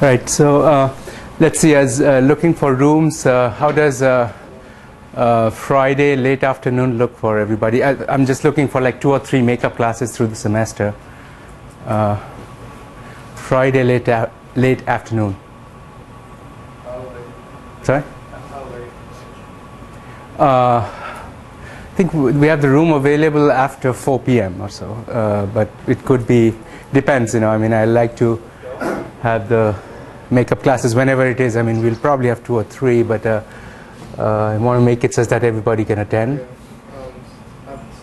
Right. So let's see. As looking for rooms, how does Friday late afternoon look for everybody? I'm just looking for like 2 or 3 makeup classes through the semester. Friday late afternoon. Sorry? I think we have the room available after 4 p.m. or so, but it could be, depends, I mean, I like to have the makeup classes whenever it is. I mean, we'll probably have 2 or 3, but I want to make it so that everybody can attend. Yeah.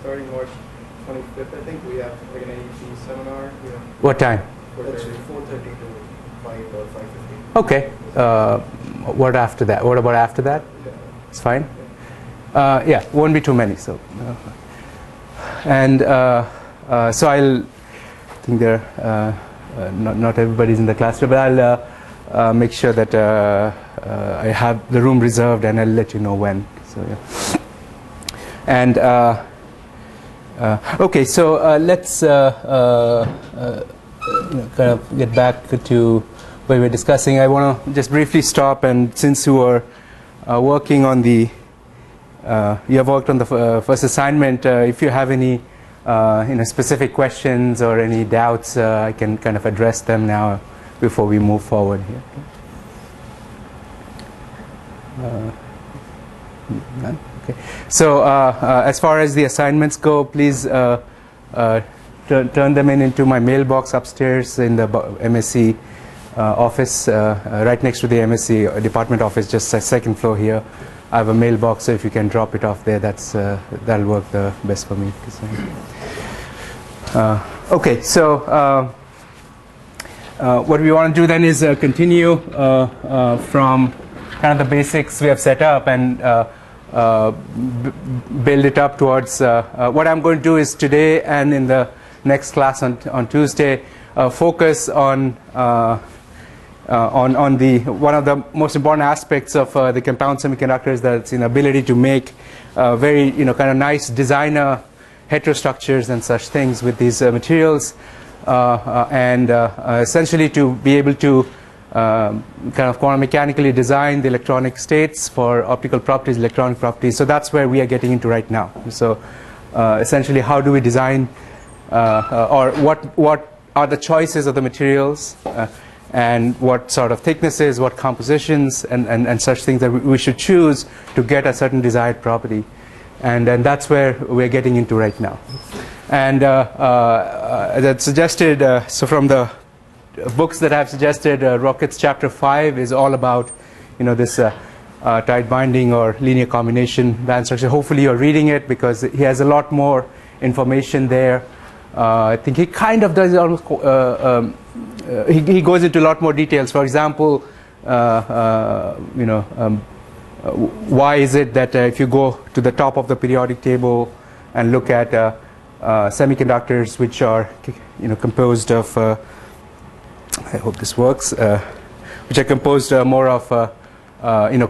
Starting March 25th, I think we have like an AEC seminar. What time? 4:30 to 5:50. Okay. What after that? What about after that? Yeah. It's fine. Yeah, won't be too many. So, and so I think there. Not everybody's in the classroom, but I'll make sure that I have the room reserved, and I'll let you know when. So yeah. And okay, so let's kind of get back to what we're discussing. I want to just briefly stop, and since you are working on the, you have worked on the first assignment, if you have any specific questions or any doubts, I can kind of address them now before we move forward here. None? Okay. So as far as the assignments go, please turn them into my mailbox upstairs in the MSc office, right next to the MSc department office, just the second floor here. I have a mailbox, so if you can drop it off there, that'll work the best for me. Okay, so what we want to do then is continue from kind of the basics we have set up and build it up towards what I'm going to do is today and in the next class on Tuesday focus on the one of the most important aspects of the compound semiconductors, that's in ability to make very kind of nice designer heterostructures and such things with these materials, and essentially to be able to kind of quantum mechanically design the electronic states for optical properties, electronic properties. So that's where we are getting into right now. So essentially, how do we design, or what are the choices of the materials, and what sort of thicknesses, what compositions, and such things that we should choose to get a certain desired property. And that's where we're getting into right now. And that suggested, so from the books that I've suggested, Rockets Chapter 5 is all about, this tight binding or linear combination band structure. Hopefully you're reading it, because he has a lot more information there. I think he kind of does almost, he goes into a lot more details. For example, why is it that if you go to the top of the periodic table and look at semiconductors which are composed of, I hope this works, which are composed more of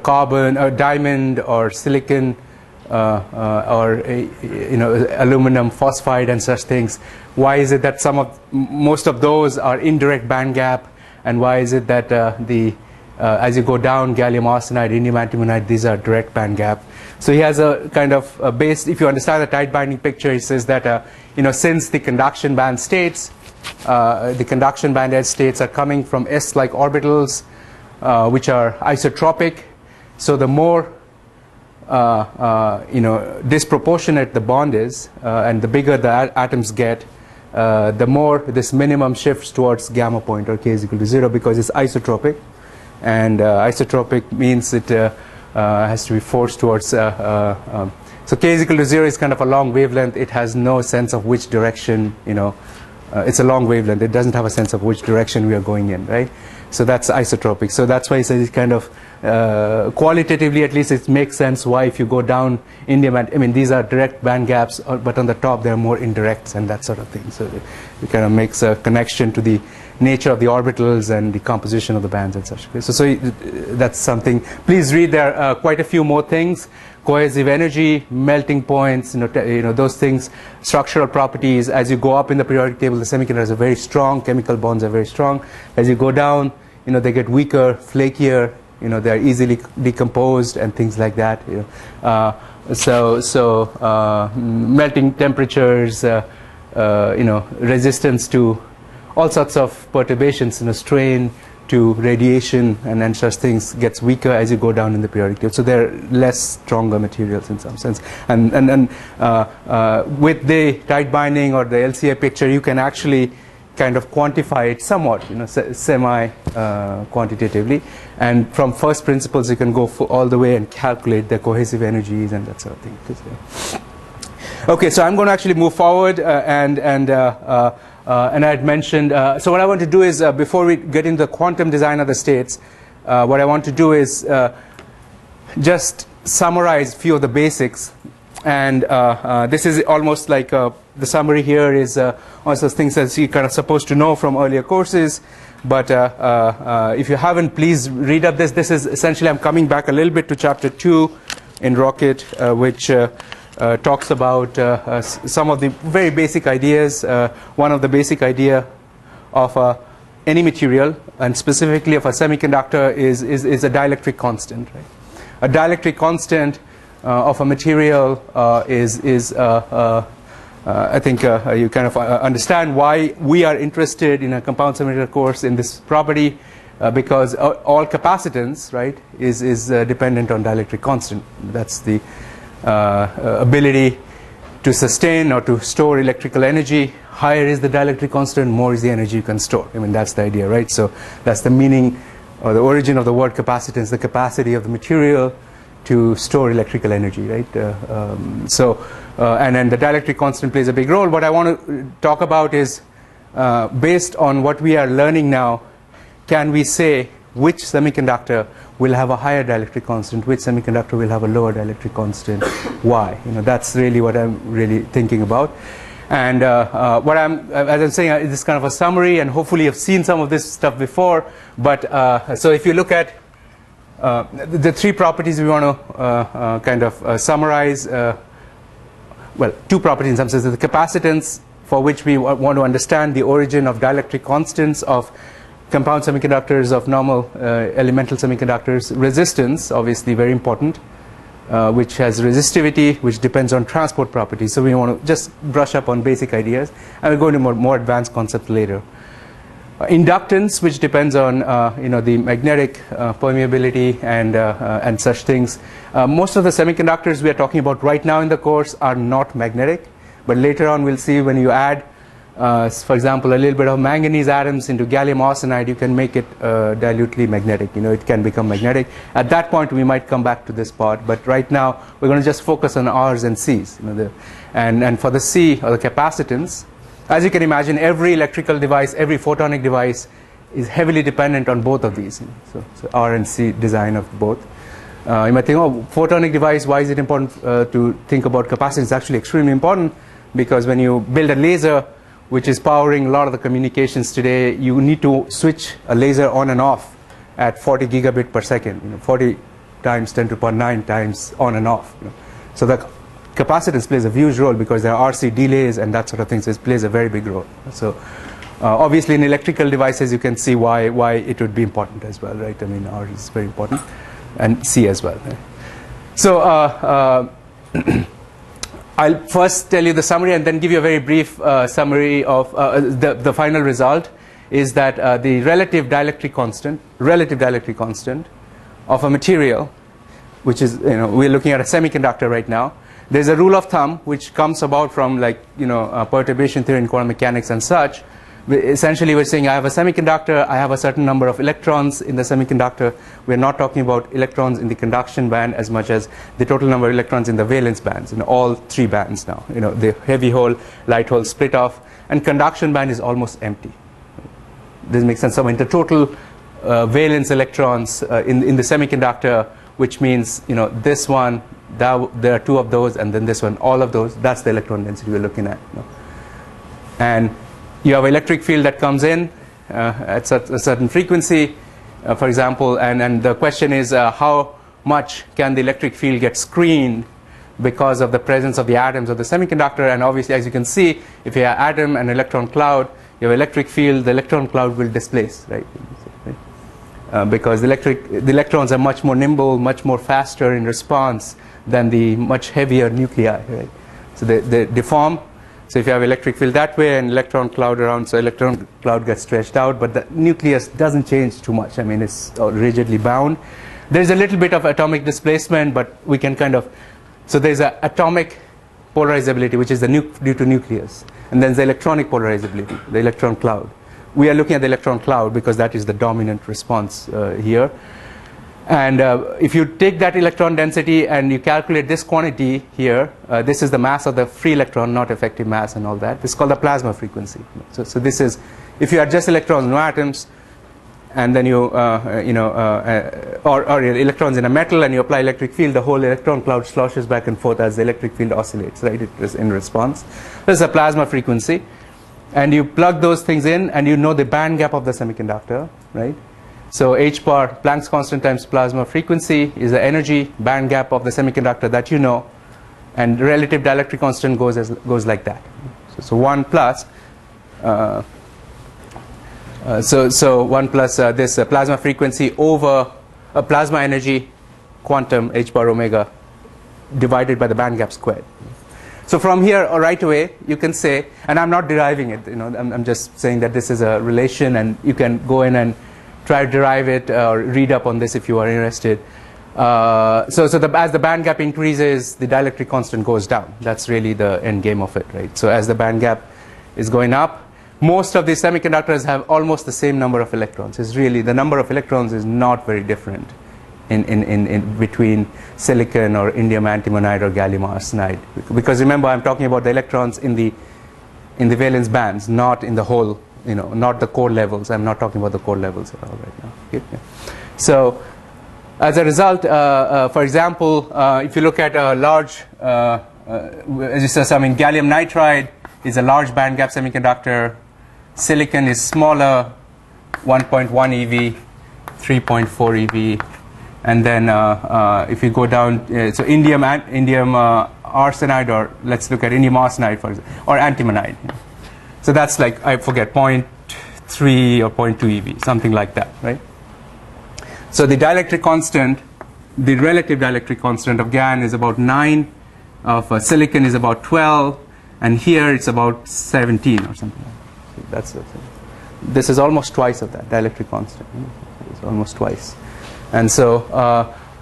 carbon or diamond or silicon or aluminum phosphide and such things, why is it that most of those are indirect band gap, and why is it that as you go down, gallium arsenide, indium antimonide, these are direct band gap? So he has a kind of base. If you understand the tight binding picture, he says that since the conduction band states, the conduction band edge states are coming from S-like orbitals, which are isotropic. So the more disproportionate the bond is, and the bigger the atoms get, the more this minimum shifts towards gamma point, or k is equal to 0, because it's isotropic. And isotropic means it has to be forced towards, so k is equal to 0 is kind of a long wavelength. It has no sense of which direction, it's a long wavelength. It doesn't have a sense of which direction we are going in, right? So that's isotropic. So that's why he says it's kind of, qualitatively at least, it makes sense why if you go down indium, these are direct band gaps, but on the top there are more indirects and that sort of thing. So it kind of makes a connection to the nature of the orbitals and the composition of the bands and such. So that's something. Please read. There are quite a few more things. Cohesive energy, melting points, those things, structural properties. As you go up in the periodic table, the semiconductors are very strong, chemical bonds are very strong. As you go down, they get weaker, flakier, they're easily decomposed and things like that. Melting temperatures, resistance to all sorts of perturbations, strain to radiation and such things gets weaker as you go down in the periodic table. So they're less stronger materials in some sense. And with the tight binding or the LCA picture, you can actually kind of quantify it somewhat, semi-quantitatively. And from first principles, you can go all the way and calculate the cohesive energies and that sort of thing. Okay, so I'm going to actually move forward and I had mentioned, so what I want to do is, before we get into the quantum design of the states, what I want to do is just summarize a few of the basics. And this is almost like the summary here is also things that you're kind of supposed to know from earlier courses. But if you haven't, please read up this. This is essentially, I'm coming back a little bit to chapter 2 in Rocket, which talks about some of the very basic ideas. One of the basic idea of any material, and specifically of a semiconductor, is a dielectric constant. Right? A dielectric constant of a material is I think you kind of understand why we are interested in a compound semiconductor course in this property, because all capacitance, right, is dependent on dielectric constant. That's the ability to sustain or to store electrical energy. Higher is the dielectric constant, more is the energy you can store. I mean, that's the idea, right? So that's the meaning or the origin of the word capacitance, the capacity of the material to store electrical energy, right? And then the dielectric constant plays a big role. What I want to talk about is, based on what we are learning now, can we say which semiconductor will have a higher dielectric constant, which semiconductor will have a lower dielectric constant, why? That's really what I'm really thinking about. And what as I'm saying, this is kind of a summary, and hopefully you've seen some of this stuff before. But so if you look at the three properties we want to kind of summarize, well, two properties in some sense. The capacitance, for which we want to understand the origin of dielectric constants of compound semiconductors, of normal elemental semiconductors. Resistance, obviously very important, which has resistivity, which depends on transport properties. So we want to just brush up on basic ideas, and we'll go into more advanced concepts later. Inductance, which depends on the magnetic permeability and such things. Most of the semiconductors we are talking about right now in the course are not magnetic, but later on we'll see when you add, for example, a little bit of manganese atoms into gallium arsenide, you can make it dilutely magnetic. It can become magnetic. At that point, we might come back to this part, but right now we're going to just focus on R's and C's. And for the C, or the capacitance, as you can imagine, every electrical device, every photonic device is heavily dependent on both of these. So R and C design of both. You might think, oh, photonic device, why is it important to think about capacitance? It's actually extremely important, because when you build a laser, which is powering a lot of the communications today, you need to switch a laser on and off at 40 gigabit per second, 40 times 10 to the power 9 times on and off. So the capacitance plays a huge role, because there are RC delays and that sort of things. It plays a very big role. So obviously in electrical devices, you can see why it would be important as well, right? I mean, R is very important, and C as well. Right? So I'll first tell you the summary and then give you a very brief summary of the final result. Is that the relative dielectric constant of a material, which is, we're looking at a semiconductor right now. There's a rule of thumb which comes about from, like, perturbation theory in quantum mechanics and such. Essentially, we're saying I have a semiconductor, I have a certain number of electrons in the semiconductor. We're not talking about electrons in the conduction band as much as the total number of electrons in the valence bands, all three bands now. The heavy hole, light hole split off, and conduction band is almost empty. This makes sense. So in the total valence electrons in the semiconductor, which means, this one, there are two of those, and then this one, all of those, that's the electron density we're looking at. And you have electric field that comes in at a certain frequency, for example, and the question is how much can the electric field get screened because of the presence of the atoms of the semiconductor. And obviously, as you can see, if you have atom and electron cloud, you have electric field, the electron cloud will displace, right? because the electrons are much more nimble, much more faster in response than the much heavier nuclei, right? So they deform. So if you have electric field that way and electron cloud around, so electron cloud gets stretched out, but the nucleus doesn't change too much. I mean, it's rigidly bound. There's a little bit of atomic displacement, but we can kind of, so there's an atomic polarizability, which is due to nucleus. And then the electronic polarizability, the electron cloud. We are looking at the electron cloud because that is the dominant response here. And if you take that electron density and you calculate this quantity here, this is the mass of the free electron, not effective mass and all that. This is called the plasma frequency. So this is, if you adjust electrons, no atoms, and then you, or electrons in a metal, and you apply electric field, the whole electron cloud sloshes back and forth as the electric field oscillates, right? It is in response. This is a plasma frequency. And you plug those things in, and you know the band gap of the semiconductor, right? So h bar, Planck's constant times plasma frequency, is the energy band gap of the semiconductor that you know, and relative dielectric constant goes like that. So 1 plus, so 1 plus this plasma frequency over a plasma energy quantum h bar omega divided by the band gap squared. So from here right away you can say, and I'm not deriving it, I'm just saying that this is a relation, and you can go in and try to derive it or read up on this if you are interested. As the band gap increases, the dielectric constant goes down. That's really the end game of it, right? So as the band gap is going up, most of these semiconductors have almost the same number of electrons. It's really, the number of electrons is not very different in between silicon or indium antimonide or gallium arsenide. Because remember, I'm talking about the electrons in the valence bands, not in the whole, not the core levels. I'm not talking about the core levels at all right now. Okay? Yeah. So as a result, for example, if you look at a large, as you said, gallium nitride is a large band gap semiconductor. Silicon is smaller, 1.1 eV, 3.4 eV. And then if you go down, so indium arsenide, or let's look at indium arsenide, for example, or antimonide. So that's like, I forget, 0.3 or 0.2 eV, something like that, right? So the dielectric constant, the relative dielectric constant of GaN is about 9, of silicon is about 12, and here it's about 17 or something like that. So this is almost twice of that dielectric constant. It's almost twice. And so,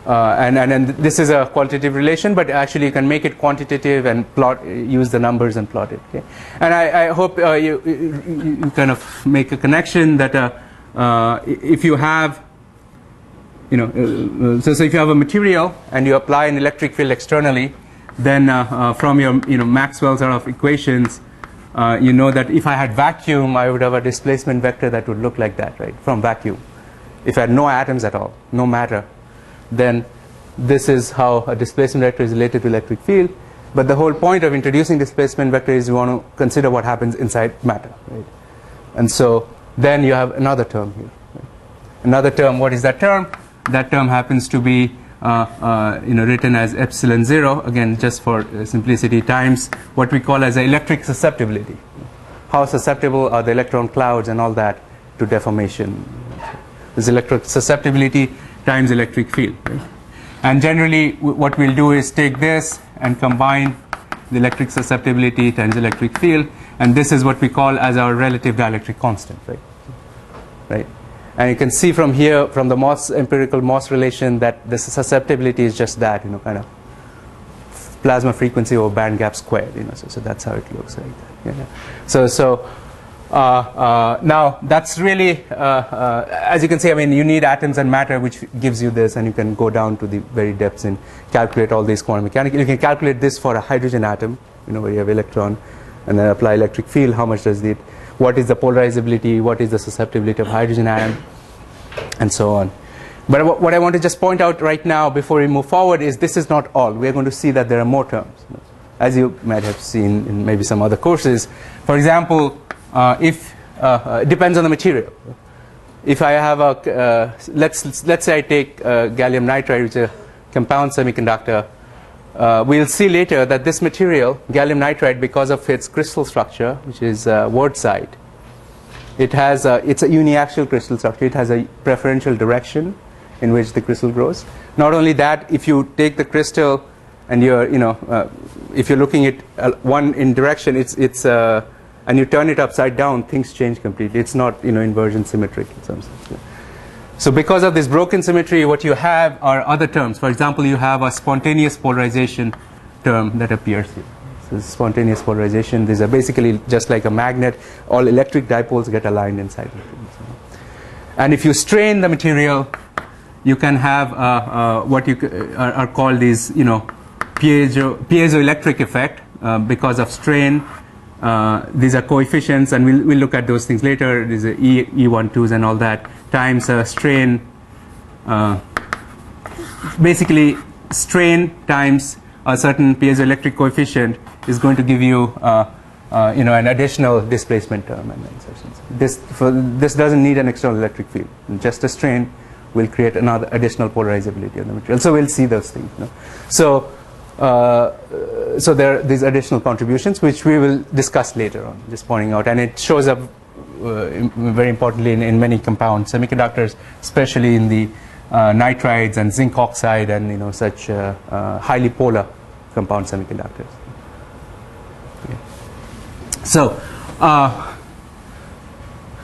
and this is a qualitative relation, but actually you can make it quantitative and use the numbers and plot it. Okay? And I hope you kind of make a connection that if you have, so if you have a material and you apply an electric field externally, then from your Maxwell's sort of equations, you know that if I had vacuum, I would have a displacement vector that would look like that, right? From vacuum. If I had no atoms at all, no matter, then this is how a displacement vector is related to electric field. But the whole point of introducing displacement vector is you want to consider what happens inside matter, right? And so then you have another term here. Right? Another term, what is that term? That term happens to be written as epsilon 0, again just for simplicity, times what we call as electric susceptibility. How susceptible are the electron clouds and all that to deformation? This electric susceptibility times electric field. Right? And generally what we'll do is take this and combine the electric susceptibility times electric field, and this is what we call as our relative dielectric constant. Right? And you can see from here, from the empirical Morse relation, that the susceptibility is just that, kind of plasma frequency over band gap squared. So that's how it looks like that. Yeah. Now that's really, as you can see, I mean, you need atoms and matter, which gives you this, and you can go down to the very depths and calculate all these quantum mechanics. You can calculate this for a hydrogen atom, where you have electron, and then apply electric field. How much does it? What is the polarizability? What is the susceptibility of hydrogen atom? And so on. But what I want to just point out right now before we move forward is this is not all. We are going to see that there are more terms, as you might have seen in maybe some other courses. For example, if it depends on the material. If I have a let's say I take gallium nitride, which is a compound semiconductor, we'll see later that this material, gallium nitride, because of its crystal structure, which is word side, It has it's a uniaxial crystal structure. It has a preferential direction in which the crystal grows. Not only that, if you take the crystal and you're, if you're looking at one in direction, and you turn it upside down, things change completely. It's not, inversion symmetric in some sense. Yeah. So because of this broken symmetry, what you have are other terms. For example, you have a spontaneous polarization term that appears here. So spontaneous polarization, these are basically just like a magnet. All electric dipoles get aligned inside it. And if you strain the material, you can have what are called these, piezoelectric effect because of strain. These are coefficients, and we'll look at those things later. These are E12s and all that, times strain. Basically, strain times a certain piezoelectric coefficient is going to give you, an additional displacement term. And such things. This doesn't need an external electric field. Just a strain will create another additional polarizability of the material. So we'll see those things. So there are these additional contributions, which we will discuss later on, just pointing out. And it shows up very importantly in many compound semiconductors, especially in the nitrides and zinc oxide and such highly polar compound semiconductors. Okay. So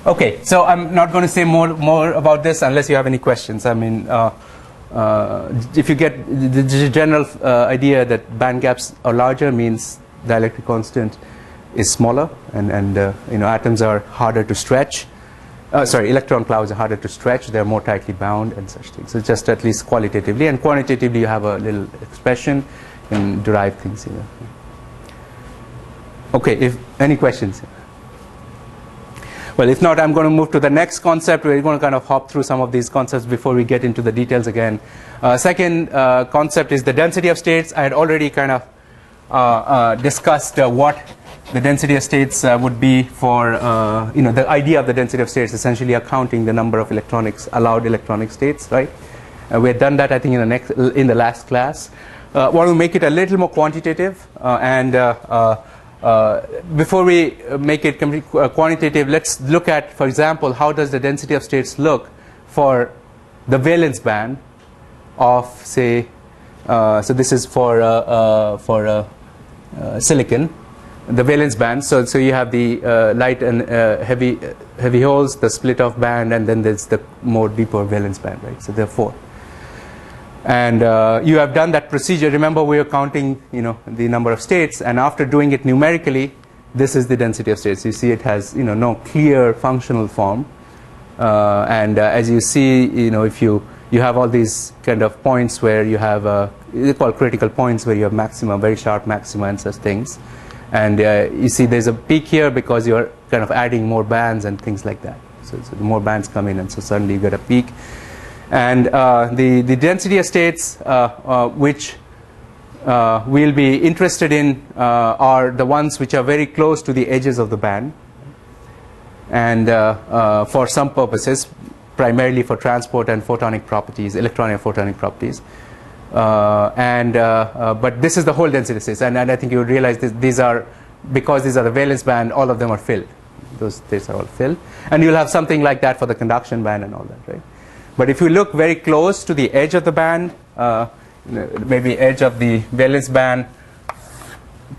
okay, so I'm not going to say more about this unless you have any questions. I mean, if you get the general idea that band gaps are larger, means the dielectric constant is smaller, and atoms are harder to stretch. Electron clouds are harder to stretch. They're more tightly bound and such things. So just at least qualitatively, and quantitatively, you have a little expression and derive things here. Okay, if any questions. Well, if not, I'm going to move to the next concept. We're going to kind of hop through some of these concepts before we get into the details again. Second concept is the density of states. I had already kind of discussed what the density of states would be for, the idea of the density of states, essentially accounting the number of allowed electronic states, right? We had done that, I think, in the last class. Want to make it a little more quantitative, before we make it quantitative, let's look at, for example, how does the density of states look for the valence band of, say, so this is for silicon, the valence band. So you have the light and heavy holes, the split off band, and then there's the more deeper valence band, right? So there are 4. And you have done that procedure. Remember, we are counting, the number of states, and after doing it numerically, this is the density of states. You see, it has, no clear functional form, and as you see, if you have all these kind of points where you have they're called critical points, where you have maxima, very sharp maxima, and such things, and you see there's a peak here because you're kind of adding more bands and things like that. So the more bands come in, and so suddenly you get a peak. And the density of states which we'll be interested in are the ones which are very close to the edges of the band, and for some purposes, primarily for transport and photonic properties, electronic photonic properties. But this is the whole density of states, and I think you would realize these are, because these are the valence band, all of them are filled. Those states are all filled, and you'll have something like that for the conduction band and all that, right? But if you look very close to the edge of the band, maybe edge of the valence band,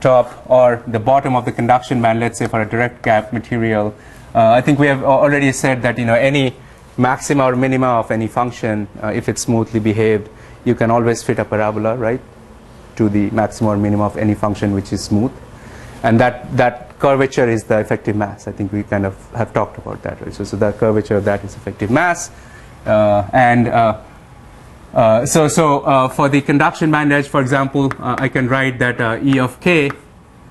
top, or the bottom of the conduction band, let's say for a direct gap material, I think we have already said that any maxima or minima of any function, if it's smoothly behaved, you can always fit a parabola, right, to the maxima or minima of any function which is smooth, and that curvature is the effective mass. I think we kind of have talked about that, right? So the curvature of that is effective mass. So for the conduction band edge, for example, I can write that E of k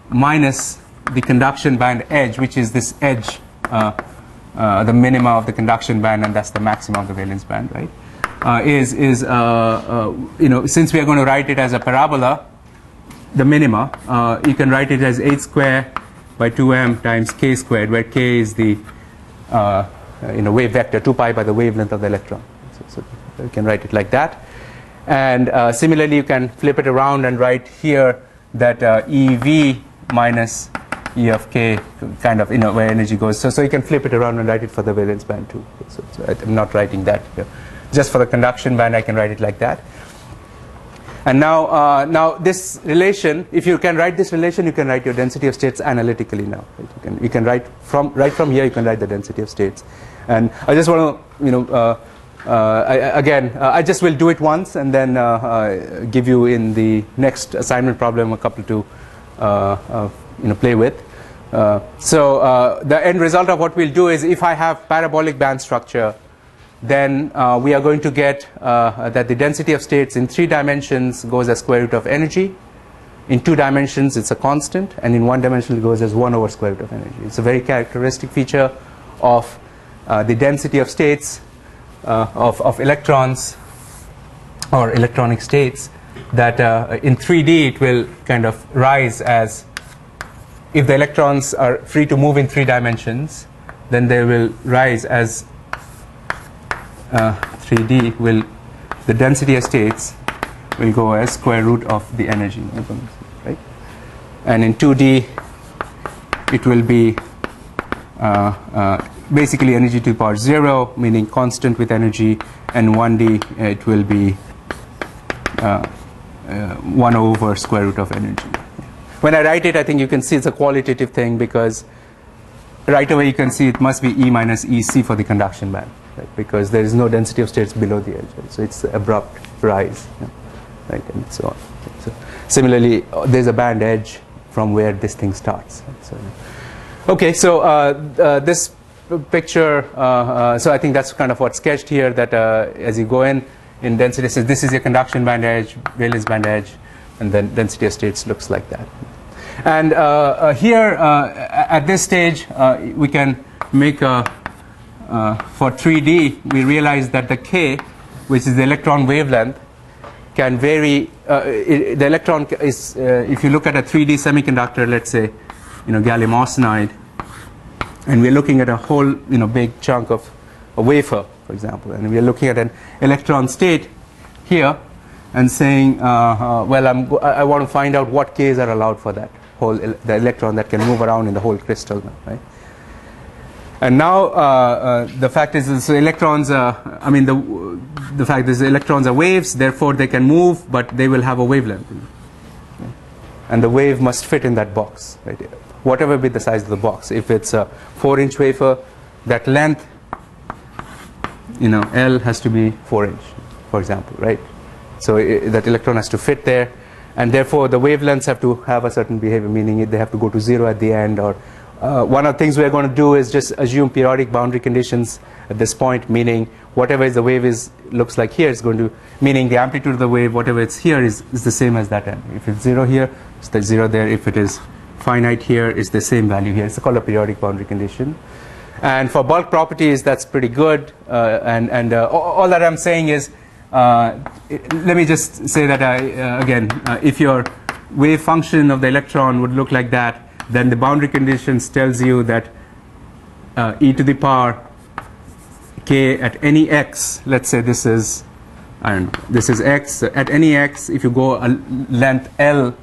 minus the conduction band edge, which is this edge, the minima of the conduction band, and that's the maxima of the valence band, right? Since we are going to write it as a parabola, the minima, you can write it as h squared by 2m times k squared, where k is the wave vector, 2 pi by the wavelength of the electron. So you can write it like that. And similarly, you can flip it around and write here that EV minus E of k, kind of, where energy goes. So you can flip it around and write it for the valence band too. So I'm not writing that here. Just for the conduction band, I can write it like that. And now this relation, if you can write this relation, you can write your density of states analytically now. Right? You can write from here. You can write the density of states. And I just want to, I just will do it once and then give you in the next assignment problem a couple to play with. So the end result of what we'll do is, if I have parabolic band structure, then we are going to get that the density of states in 3 dimensions goes as square root of energy. In 2 dimensions, it's a constant, and in 1 dimension, it goes as 1 over square root of energy. It's a very characteristic feature of the density of states of electrons or electronic states, that in 3D it will kind of rise as, if the electrons are free to move in 3 dimensions, then they will rise as 3D will, the density of states will go as square root of the energy, right? And in 2D it will be basically energy to the power 0, meaning constant with energy, and 1D it will be 1 over square root of energy. When I write it, I think you can see it's a qualitative thing, because right away you can see it must be E minus EC for the conduction band, right? Because there is no density of states below the edge, right? So it's abrupt rise, right, and so on. So similarly, there's a band edge from where this thing starts. Right? So, okay, so this picture, so I think that's kind of what's sketched here, that as you go in density, so this is your conduction band edge, valence band edge, and then density of states looks like that. And here, at this stage, we can make a, for 3D, we realize that the k, which is the electron wavelength, can vary. The electron is, if you look at a 3D semiconductor, let's say, gallium arsenide, and we're looking at a whole, big chunk of a wafer, for example, and we're looking at an electron state here, and saying, well, I want to find out what k's are allowed for that whole, the electron that can move around in the whole crystal, right? And now the fact is, so electrons, the fact is electrons are waves, therefore they can move, but they will have a wavelength, and the wave must fit in that box, right? Whatever be the size of the box. If it's a 4-inch wafer, that length, L has to be 4-inch, for example, right? So that electron has to fit there, and therefore the wavelengths have to have a certain behavior, meaning they have to go to 0 at the end. Or one of the things we're going to do is just assume periodic boundary conditions at this point, meaning whatever is the wave looks like here is going to, meaning the amplitude of the wave, whatever it's here is the same as that end. If it's 0 here, it's the 0 there. If it is finite here, it's the same value here. It's called a periodic boundary condition. And for bulk properties, that's pretty good. All that I'm saying is, let me just say that again, if your wave function of the electron would look like that, then the boundary conditions tells you that e to the power k at any x, let's say this is, I don't know, this is x, at any x, if you go a length L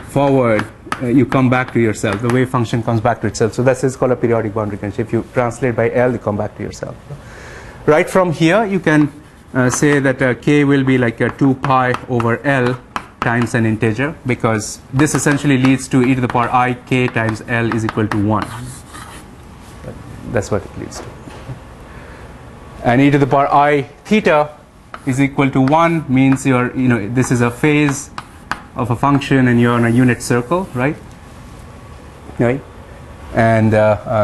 forward, you come back to yourself. The wave function comes back to itself. So that's called a periodic boundary condition. If you translate by L, you come back to yourself. Right from here, you can say that k will be like a 2 pi over L times an integer, because this essentially leads to e to the power I k times L is equal to 1. That's what it leads to. And e to the power I theta is equal to 1 means you're, this is a phase of a function and you're on a unit circle, right? Right? And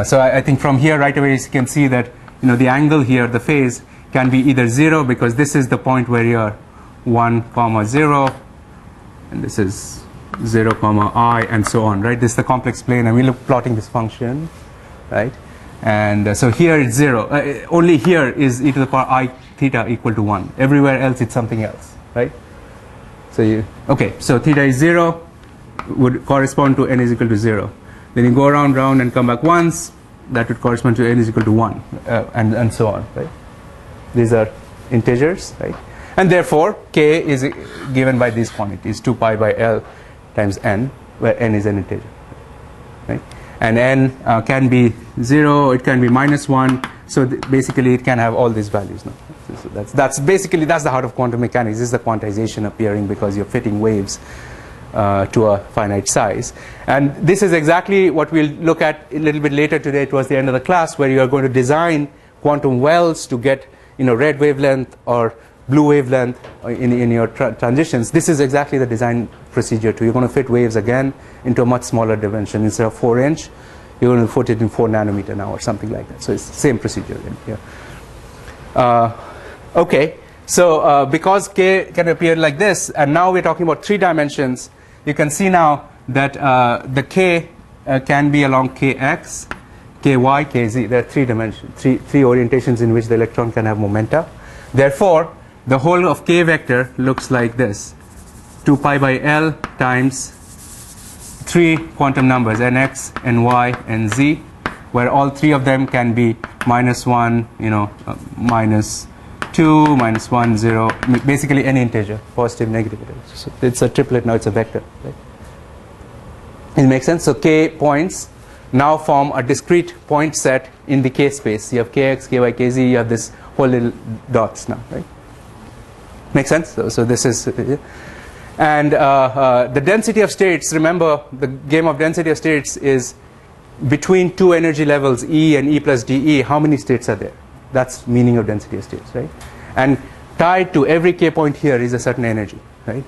so I think from here right away you can see that the angle here, the phase, can be either 0, because this is the point where you're 1, 0, and this is 0, I, and so on, right? This is the complex plane, and we look plotting this function, right? And so here it's 0. Only here is e to the power I theta equal to 1. Everywhere else it's something else, right? So so theta is 0, would correspond to n is equal to 0. Then you go around and come back once, that would correspond to n is equal to 1, and so on, right? These are integers, right? And therefore k is given by these quantities, 2 pi by L times n, where n is an integer. right? And n can be 0, it can be -1. So basically, it can have all these values now. So that's basically the heart of quantum mechanics. This is the quantization appearing because you're fitting waves to a finite size. And this is exactly what we'll look at a little bit later today towards the end of the class, where you are going to design quantum wells to get red wavelength or blue wavelength in your transitions. This is exactly the design procedure too. You're going to fit waves again into a much smaller dimension. Instead of 4-inch, you're going to put it in 4 nanometer now or something like that. So it's the same procedure in here. Okay, so because k can appear like this, and now we're talking about 3 dimensions, you can see now that the k can be along kx, ky, kz. There are 3 dimensions, three orientations in which the electron can have momenta. Therefore, the whole of k vector looks like this: 2 pi by L times 3 quantum numbers, nx, ny, and z, where all 3 of them can be -1, -2, -1, 0, basically any integer, positive, negative. So it's a triplet now, it's a vector. Right? It makes sense? So k points now form a discrete point set in the k space. You have kx, ky, kz, you have this whole little dots now, right? Make sense? So this is, and the density of states, remember the game of density of states is between 2 energy levels, E and E plus dE, how many states are there? That's meaning of density of states, right? And tied to every k point here is a certain energy, right?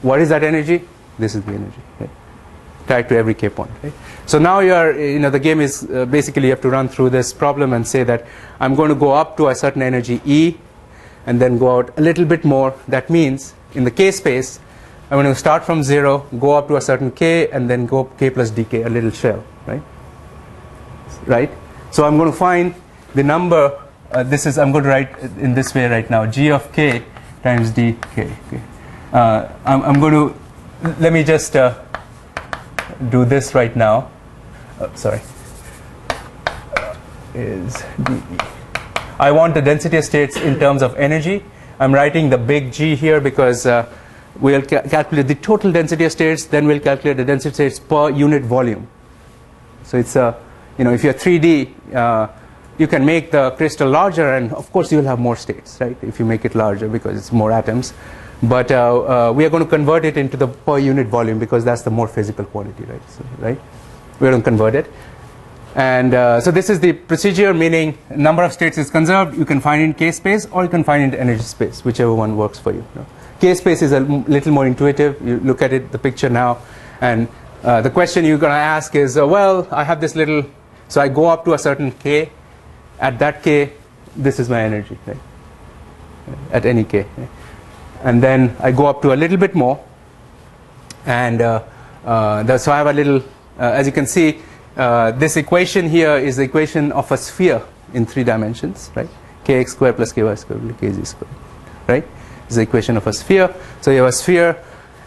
What is that energy? This is the energy, right? Tied to every k point, right? So now the game is basically you have to run through this problem and say that I'm going to go up to a certain energy E and then go out a little bit more. That means in the k space, I'm going to start from 0, go up to a certain k, and then go k plus dk, a little shell, right? Right? So I'm going to find the number, I'm going to write in this way right now, g of k times dk. Okay. I'm going to, let me just do this right now. Sorry. Is dE. I want the density of states in terms of energy. I'm writing the big G here because we'll calculate the total density of states, then we'll calculate the density of states per unit volume. So it's if you're 3D, you can make the crystal larger, and of course you'll have more states, right? If you make it larger because it's more atoms. But we are going to convert it into the per unit volume because that's the more physical quantity, right? So, right? We're going to convert it. And so this is the procedure, meaning number of states is conserved. You can find in k space or you can find in energy space, whichever one works for you. K space is a little more intuitive. You look at it, the picture now, and the question you're going to ask is, well, I have this little, so I go up to a certain k. At that k, this is my energy, right? At any k. Right? And then I go up to a little bit more, and so I have a little, as you can see, this equation here is the equation of a sphere in 3 dimensions, right? Kx squared plus ky squared plus kz squared, right? It's the equation of a sphere. So you have a sphere,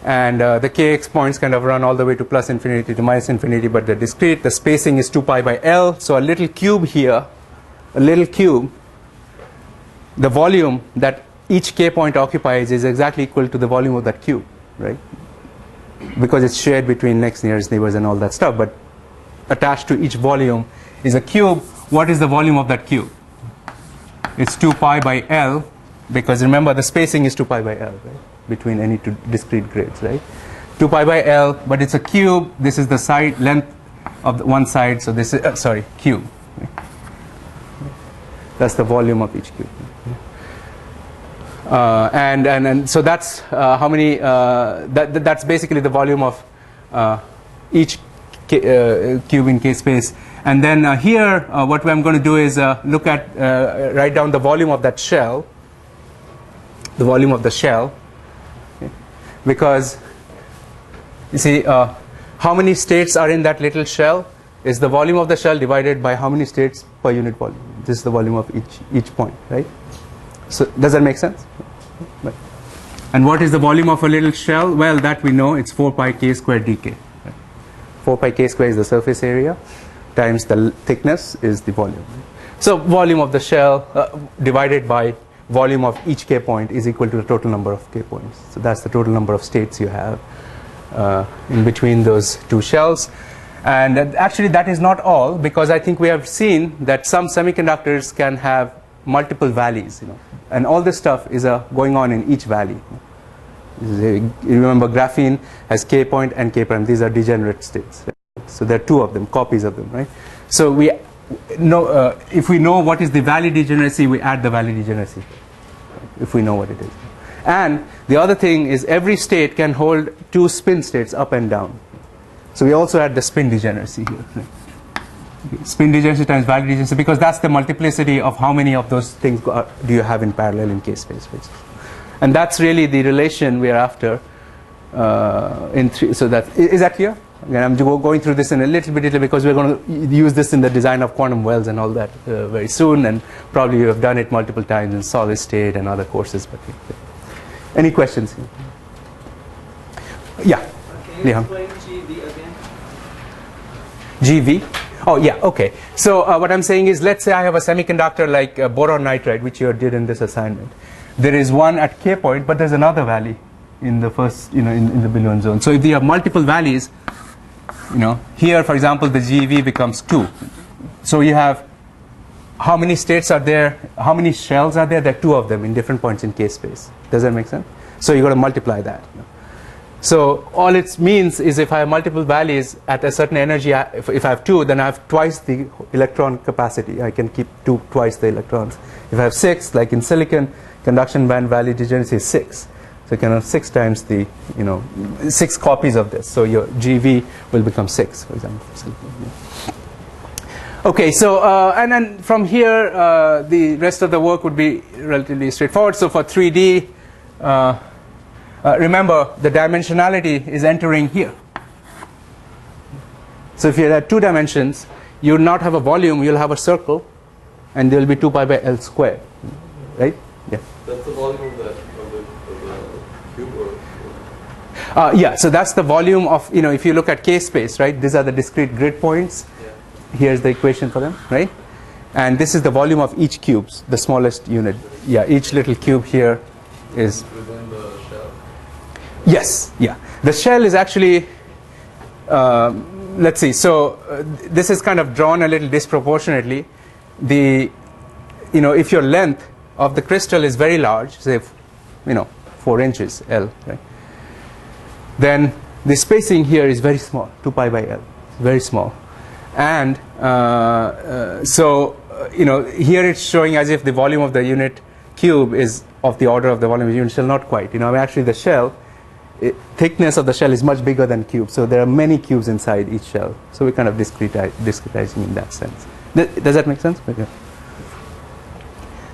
and the kx points kind of run all the way to plus infinity to minus infinity, but they're discrete. The spacing is 2 pi by L. So a little cube here, the volume that each k point occupies is exactly equal to the volume of that cube, right? Because it's shared between next, nearest neighbors and all that stuff, but attached to each volume is a cube. What is the volume of that cube? It's 2 pi by L, because remember the spacing is 2 pi by L, right? Between any 2 discrete grids, right? 2 pi by L, but it's a cube. This is the side length of one side, so this is cube. Right? That's the volume of each cube. And so that's how many. That's basically the volume of each cube in k space. And then here, what I'm going to do is write down the volume of that shell. The volume of the shell, okay? Because you see, how many states are in that little shell is the volume of the shell divided by how many states per unit volume. This is the volume of each point, right? So does that make sense? Right. And what is the volume of a little shell? Well, that we know, it's 4 pi k squared dk. Right? 4 pi k squared is the surface area times the thickness is the volume. So volume of the shell divided by volume of each k point is equal to the total number of k points. So that's the total number of states you have in between those 2 shells. And actually that is not all, because I think we have seen that some semiconductors can have multiple valleys, and all this stuff is going on in each valley. You remember graphene has K point and K prime. These are degenerate states. Right? So there are two of them, copies of them, right? So we know, if we know what is the valley degeneracy, we add the valley degeneracy, if we know what it is. And the other thing is every state can hold two spin states up and down. So we also add the spin degeneracy here. Right? Okay. Spin degeneracy times valley degeneracy, because that's the multiplicity of how many of those things do you have in parallel in K space. And that's really the relation we are after in 3. So that is that clear? Again, I'm going through this in a little bit because we're going to use this in the design of quantum wells and all that very soon, and probably you have done it multiple times in solid state and other courses. But any questions? Yeah. Can you explain GV again? GV? Oh yeah, okay. So what I'm saying is, let's say I have a semiconductor like boron nitride, which you did in this assignment. There is one at K point, but there's another valley in the first, in the billion zone. So if you have multiple valleys, here, for example, the GV becomes 2. So you have how many states are there? How many shells are there? There are 2 of them in different points in K space. Does that make sense? So you got to multiply that. So all it means is if I have multiple valleys at a certain energy, if I have 2, then I have twice the electron capacity. I can keep twice the electrons. If I have 6, like in silicon, conduction band valley degeneracy is 6. So you can have 6 times the, 6 copies of this. So your GV will become 6, for example. Okay, so and then from here, the rest of the work would be relatively straightforward. So for 3D, remember the dimensionality is entering here. So if you had 2 dimensions, you would not have a volume, you'll have a circle, and there will be 2 pi by L squared, right? Yeah. That's the volume of the cube, or? Yeah, so that's the volume of, if you look at K space, right? These are the discrete grid points. Yeah. Here's the equation for them, right? And this is the volume of each cube, the smallest unit. Yeah, each little cube here is. Within the shell? Yes, yeah. The shell is actually, let's see, so this is kind of drawn a little disproportionately. If your length of the crystal is very large, say, 4 inches L, right? Then the spacing here is very small, 2 pi by L, very small. And here it's showing as if the volume of the unit cube is of the order of the volume of the unit shell, not quite. Actually the shell, thickness of the shell is much bigger than cube. So there are many cubes inside each shell. So we're kind of discretizing in that sense. Does that make sense? Okay.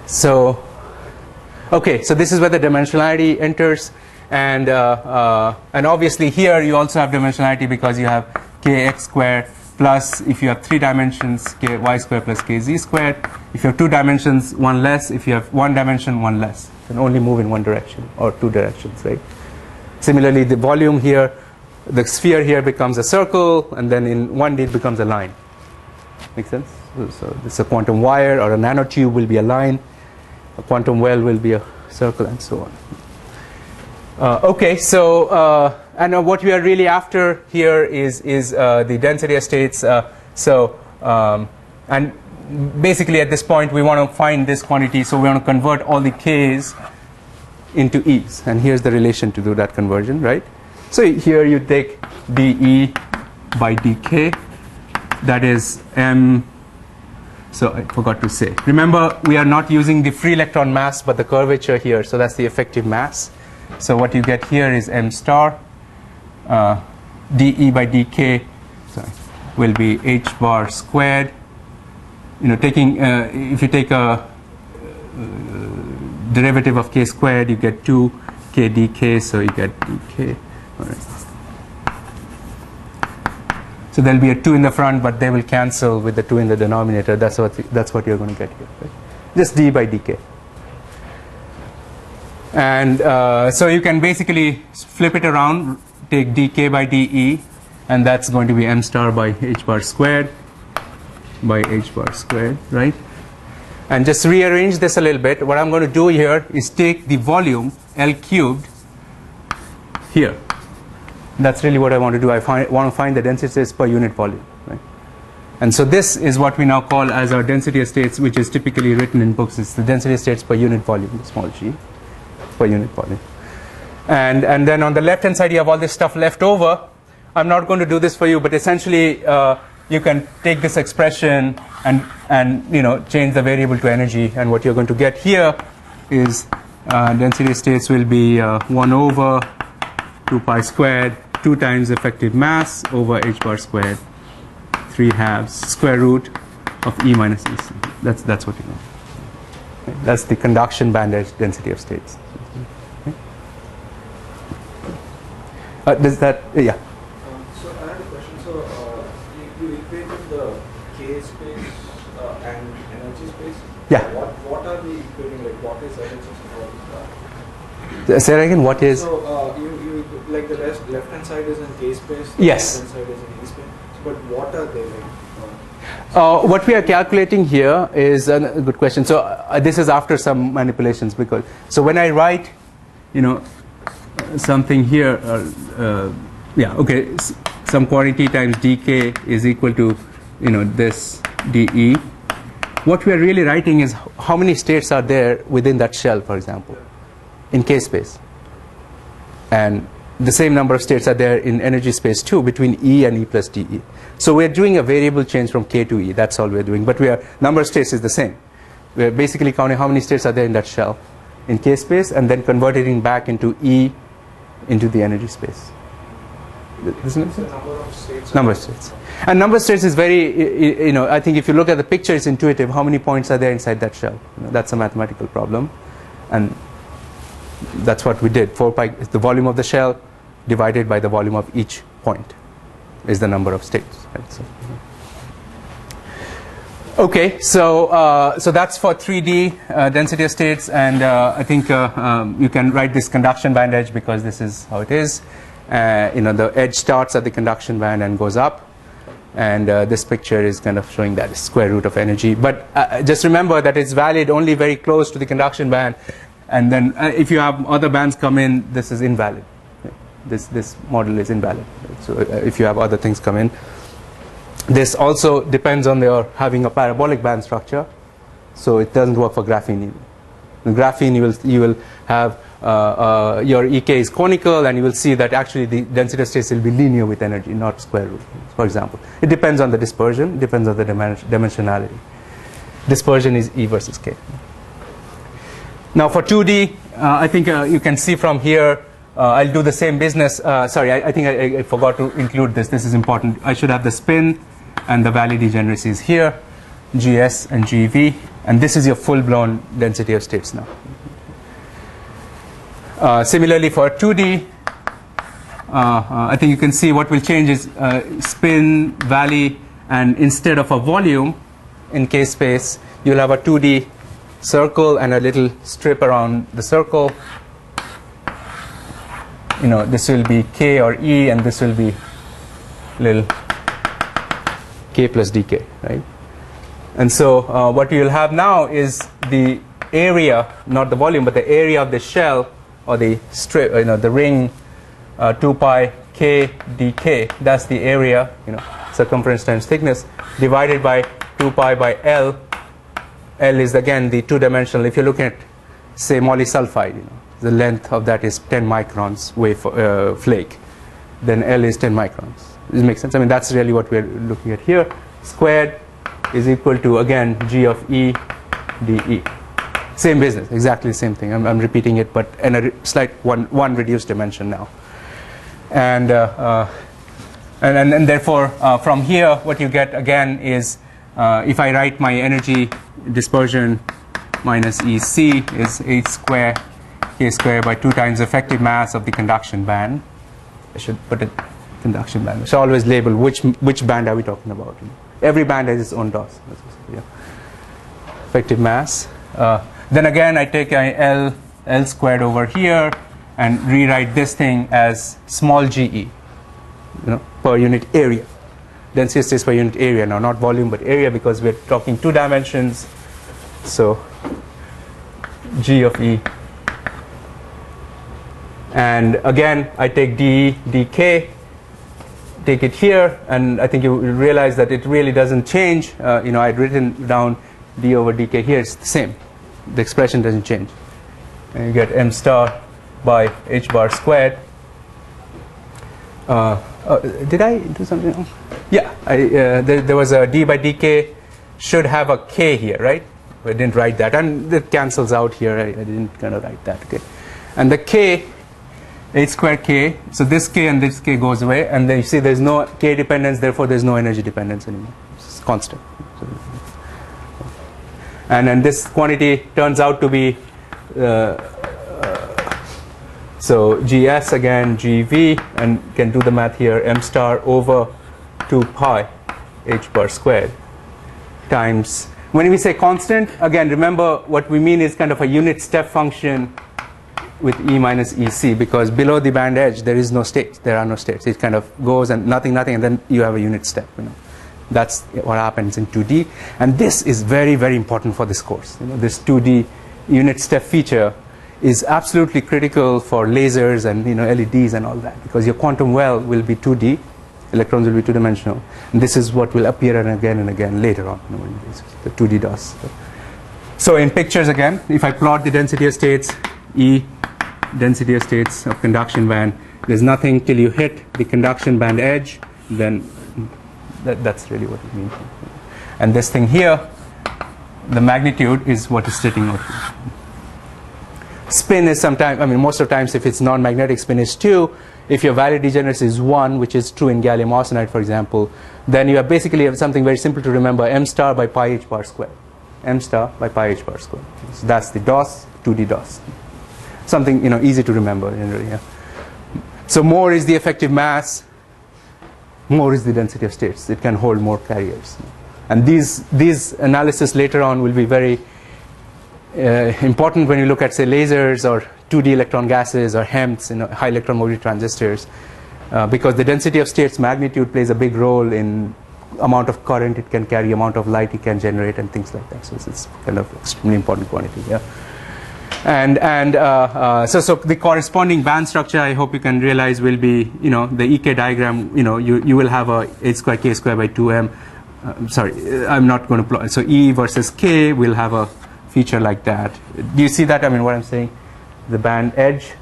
So, okay, so this is where the dimensionality enters. And obviously here you also have dimensionality because you have kx squared plus, if you have 3 dimensions, ky squared plus kz squared. If you have 2 dimensions, 1 less. If you have 1 dimension, 1 less. You can only move in 1 direction or 2 directions, right? Similarly, the volume here, the sphere here becomes a circle, and then in 1D it becomes a line. Make sense? So this is a quantum wire, or a nanotube will be a line. A quantum well will be a circle, and so on. Okay, so and what we are really after here is the density of states. And basically at this point we want to find this quantity, so we want to convert all the k's into e's, and here's the relation to do that conversion, right? So here you take dE by dk, that is m. So I forgot to say. Remember, we are not using the free electron mass, but the curvature here. So that's the effective mass. So what you get here is m star. dE by dk will be h bar squared. Taking if you take a derivative of k squared, you get 2 k dk. So you get dk. All right. So there'll be a 2 in the front, but they will cancel with the 2 in the denominator. That's what you're going to get here, right? Just d by dk. And so you can basically flip it around, take dk by dE, and that's going to be m star by h bar squared by h bar squared, right? And just rearrange this a little bit. What I'm going to do here is take the volume L cubed here. That's really what I want to do. I want to find the densities per unit volume. And so this is what we now call as our density of states, which is typically written in books. It's the density of states per unit volume, small g, per unit volume. And then on the left-hand side, you have all this stuff left over. I'm not going to do this for you, but essentially, you can take this expression and change the variable to energy. And what you're going to get here is density of states will be 1 over 2 pi squared, 2 times effective mass over h bar squared, 3/2 square root of E minus EC. That's what you know. Okay. That's the conduction band edge density of states. Okay. Does that, yeah. So I had a question. So you equated the K space and energy space. Yeah. What are the equating? Like what is LHS and what is that? Say that again. What is? So you like the left hand side is in K space. Yes. The right hand side is in E space. But what are they like? What we are calculating here is a good question. So this is after some manipulations, because so when I write, something here, yeah, okay, some quantity times dk is equal to this dE. What we are really writing is how many states are there within that shell, for example, in K space, and the same number of states are there in energy space too, between E and E plus dE. So we're doing a variable change from K to E. That's all we're doing. But number of states is the same. We're basically counting how many states are there in that shell in K space, and then converting back into E into the energy space. Doesn't it? Number of states. Number of states. And number of states is very, I think if you look at the picture, it's intuitive. How many points are there inside that shell? That's a mathematical problem. And that's what we did. 4 pi is the volume of the shell divided by the volume of each point is the number of states. Right? So, okay, so that's for 3D density of states, and I think you can write this conduction band edge because this is how it is. The edge starts at the conduction band and goes up, and this picture is kind of showing that square root of energy. But just remember that it's valid only very close to the conduction band, and then if you have other bands come in, this is invalid. This model is invalid. So if you have other things come in, this also depends on your having a parabolic band structure, so it doesn't work for graphene either. In graphene, you will have your EK is conical, and you will see that actually the density of states will be linear with energy, not square root, for example. It depends on the dispersion, depends on the dimensionality. Dispersion is E versus K. Now for 2D, I think you can see from here, I'll do the same business. Sorry, I think I forgot to include this. This is important. I should have the spin and the Valley degeneracies here, GS and GV, and this is your full-blown density of states now. Similarly for 2D, I think you can see what will change is spin, Valley, and instead of a volume in K space, you'll have a 2D circle and a little strip around the circle. This will be K or E, and this will be little K plus dk, right? And so what you'll have now is the area, not the volume, but the area of the shell or the strip, the ring, 2 pi K dk. That's the area, circumference times thickness, divided by 2 pi by L. L is again the two-dimensional. If you look at, say, molysulfide, the length of that is 10 microns flake. Then L is 10 microns. Does it make sense? I mean, that's really what we're looking at here. Squared is equal to, again, G of E dE. Same business, exactly the same thing. I'm repeating it, but in a slight one reduced dimension now. And therefore, from here, what you get again is, if I write my energy dispersion minus EC is H square K square by 2 times effective mass of the conduction band. I should put it conduction band. So always label which band are we talking about. Every band has its own DOS. Yeah. Effective mass. Then again, I take L squared over here and rewrite this thing as small ge, per unit area. Density of states per unit area now, not volume but area, because we're talking 2 dimensions. So G of E. And again, I take dE, dk, take it here, and I think you will realize that it really doesn't change. I'd written down d over dk here. It's the same. The expression doesn't change. And you get m star by h bar squared. Did I do something else? Yeah, there was a d by dk should have a k here, right? I didn't write that, and it cancels out here. I didn't kind of write that. Okay, and the k, h squared k. So this k and this k goes away, and then you see there's no k dependence. Therefore, there's no energy dependence anymore. It's constant. And then this quantity turns out to be so gs again gv, and can do the math here, m star over 2 pi h bar squared times. When we say constant, again, remember what we mean is kind of a unit step function with E minus EC, because below the band edge there is no states. There are no states. It kind of goes and nothing, and then you have a unit step. That's what happens in 2D, and this is very, very important for this course. This 2D unit step feature is absolutely critical for lasers and LEDs and all that, because your quantum well will be 2D. Electrons will be two-dimensional, and this is what will appear and again later on, the 2D DOS. So in pictures again, if I plot the density of states, E density of states of conduction band, there's nothing till you hit the conduction band edge, then that's really what it means. And this thing here, the magnitude is what is sitting out here. Spin is sometimes, most of the times if it's non-magnetic, spin is 2. If your value degeneracy is 1, which is true in gallium arsenide, for example, then you basically have something very simple to remember, m star by pi h bar squared. M star by pi h bar squared. So that's the DOS, 2D DOS. Something easy to remember generally. Yeah. So more is the effective mass, more is the density of states. It can hold more carriers. And these analysis later on will be very important when you look at, say, lasers or 2D electron gases or HEMTs, high electron mobility transistors, because the density of states magnitude plays a big role in amount of current it can carry, amount of light it can generate, and things like that. So it's kind of extremely important quantity. Yeah. So the corresponding band structure, I hope you can realize, will be the EK diagram. You will have a h squared k squared by 2m. Sorry, I'm not going to plot. So E versus K will have a feature like that. Do you see that? What I'm saying, the band edge.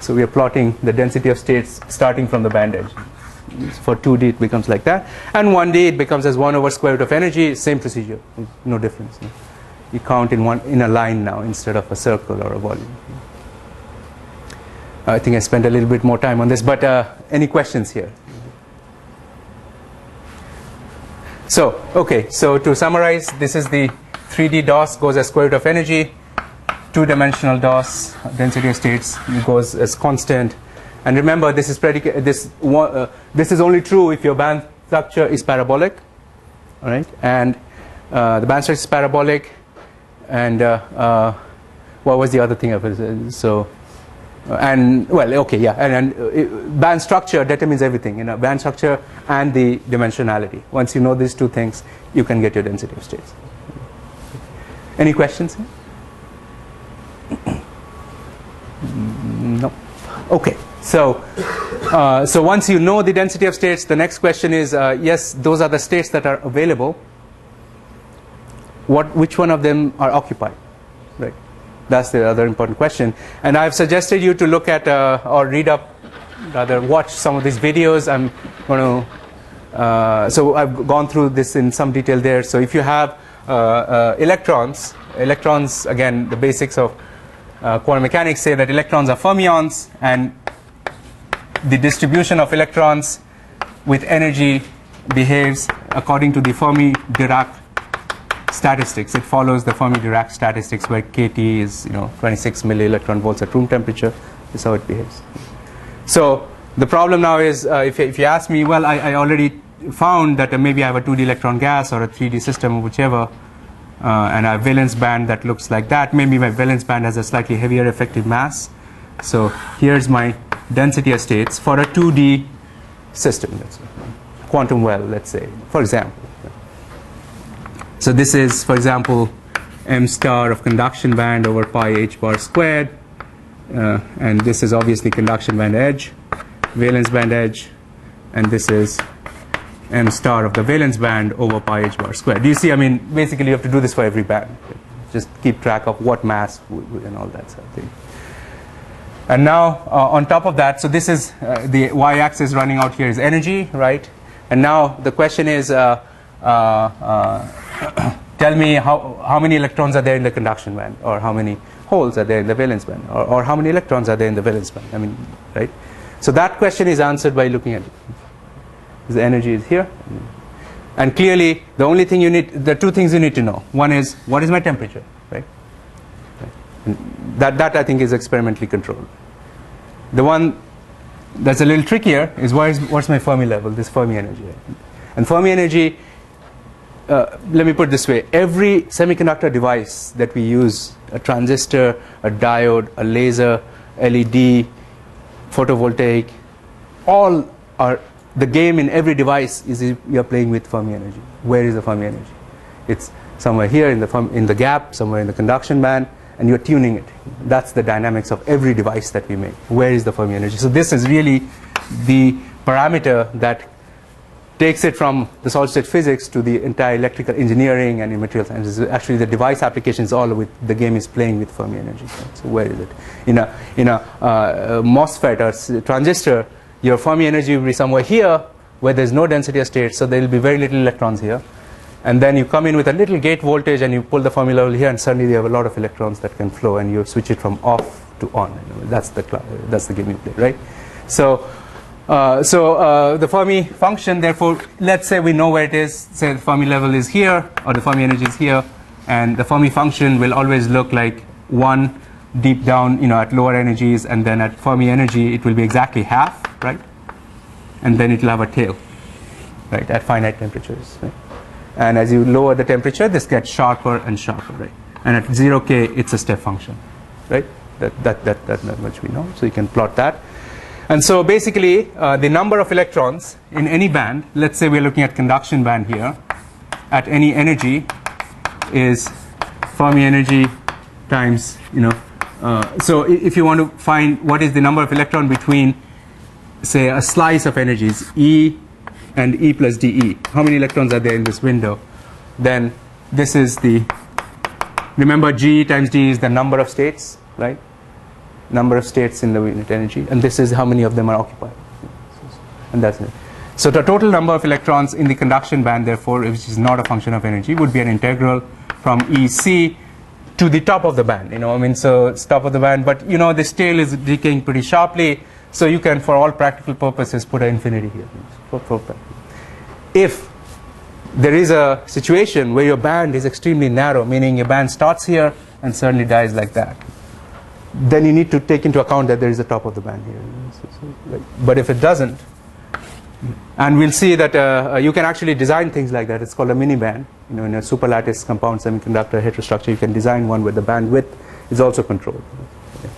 So we are plotting the density of states starting from the band edge. For 2D it becomes like that, and 1D it becomes as 1 over square root of energy. Same procedure, no difference. You count in a line now instead of a circle or a volume. I think I spent a little bit more time on this, but any questions here? So to summarize, this is the 3D DOS goes as square root of energy. 2-dimensional DOS, density of states, goes as constant. And remember, this is this is only true if your band structure is parabolic, all right? And the band structure is parabolic. And what was the other thing? And band structure determines everything. Band structure and the dimensionality. Once you know these two things, you can get your density of states. Any questions? No. Okay. So once you know the density of states, the next question is, yes, those are the states that are available. Which one of them are occupied? Right. That's the other important question. And I've suggested you to look at or read up, rather watch some of these videos. I'm going to. So I've gone through this in some detail there. So if you have electrons, again, the basics of quantum mechanics say that electrons are fermions, and the distribution of electrons with energy behaves according to the Fermi-Dirac statistics. It follows the Fermi-Dirac statistics, where kT is 26 milli-electron volts at room temperature. This is how it behaves. So the problem now is, if you ask me, well, I already found that maybe I have a 2D electron gas or a 3D system, whichever, and I have valence band that looks like that. Maybe my valence band has a slightly heavier effective mass. So here's my density of states for a 2D system, let's say, quantum well, let's say, for example. So this is, for example, m star of conduction band over pi h bar squared, and this is obviously conduction band edge, valence band edge, and this is m star of the valence band over pi h bar squared. Do you see? I mean, basically you have to do this for every band. Just keep track of what mass and all that sort of thing. And now on top of that, so this is the y-axis running out here is energy, right? And now the question is, tell me how many electrons are there in the conduction band, or how many holes are there in the valence band, or how many electrons are there in the valence band. I mean, right? So that question is answered by looking at it. The energy is here, and clearly the only thing you need, the two things you need to know. One is, what is my temperature, right? That I think is experimentally controlled. The one that's a little trickier is what's my Fermi level, this Fermi energy. And Fermi energy, let me put it this way, every semiconductor device that we use, a transistor, a diode, a laser, LED, photovoltaic, all are, the game in every device is you are playing with Fermi energy. Where is the Fermi energy? It's somewhere here in the gap, somewhere in the conduction band, and you're tuning it. That's the dynamics of every device that we make. Where is the Fermi energy? So this is really the parameter that takes it from the solid state physics to the entire electrical engineering and in material science. Actually, the device application is all with, the game is playing with Fermi energy. Right? So where is it? In a MOSFET or transistor, your Fermi energy will be somewhere here where there's no density of states, so there will be very little electrons here. And then you come in with a little gate voltage and you pull the Fermi level here, and suddenly you have a lot of electrons that can flow, and you switch it from off to on. That's the game you play, right? So the Fermi function, therefore, let's say we know where it is. Say the Fermi level is here, or the Fermi energy is here, and the Fermi function will always look like 1 deep down, at lower energies, and then at Fermi energy it will be exactly half, right? And then it will have a tail, right, at finite temperatures, right? And as you lower the temperature, this gets sharper and sharper, right? And at 0K, it's a step function, right? That much we know. So you can plot that. And so basically, the number of electrons in any band, let's say we're looking at conduction band here, at any energy is Fermi energy times, so if you want to find what is the number of electron between, say, a slice of energies, E and E plus dE, how many electrons are there in this window, then this is the, remember G times D is the number of states, right? Number of states in the unit energy, and this is how many of them are occupied, and that's it. So the total number of electrons in the conduction band, therefore, which is not a function of energy, would be an integral from EC to the top of the band, so it's top of the band, but this tail is decaying pretty sharply, so you can, for all practical purposes, put an infinity here. If there is a situation where your band is extremely narrow, meaning your band starts here and suddenly dies like that, then you need to take into account that there is a top of the band here. But if it doesn't, and we'll see that you can actually design things like that. It's called a mini band. In a superlattice compound semiconductor heterostructure, you can design one where the bandwidth is also controlled. Okay.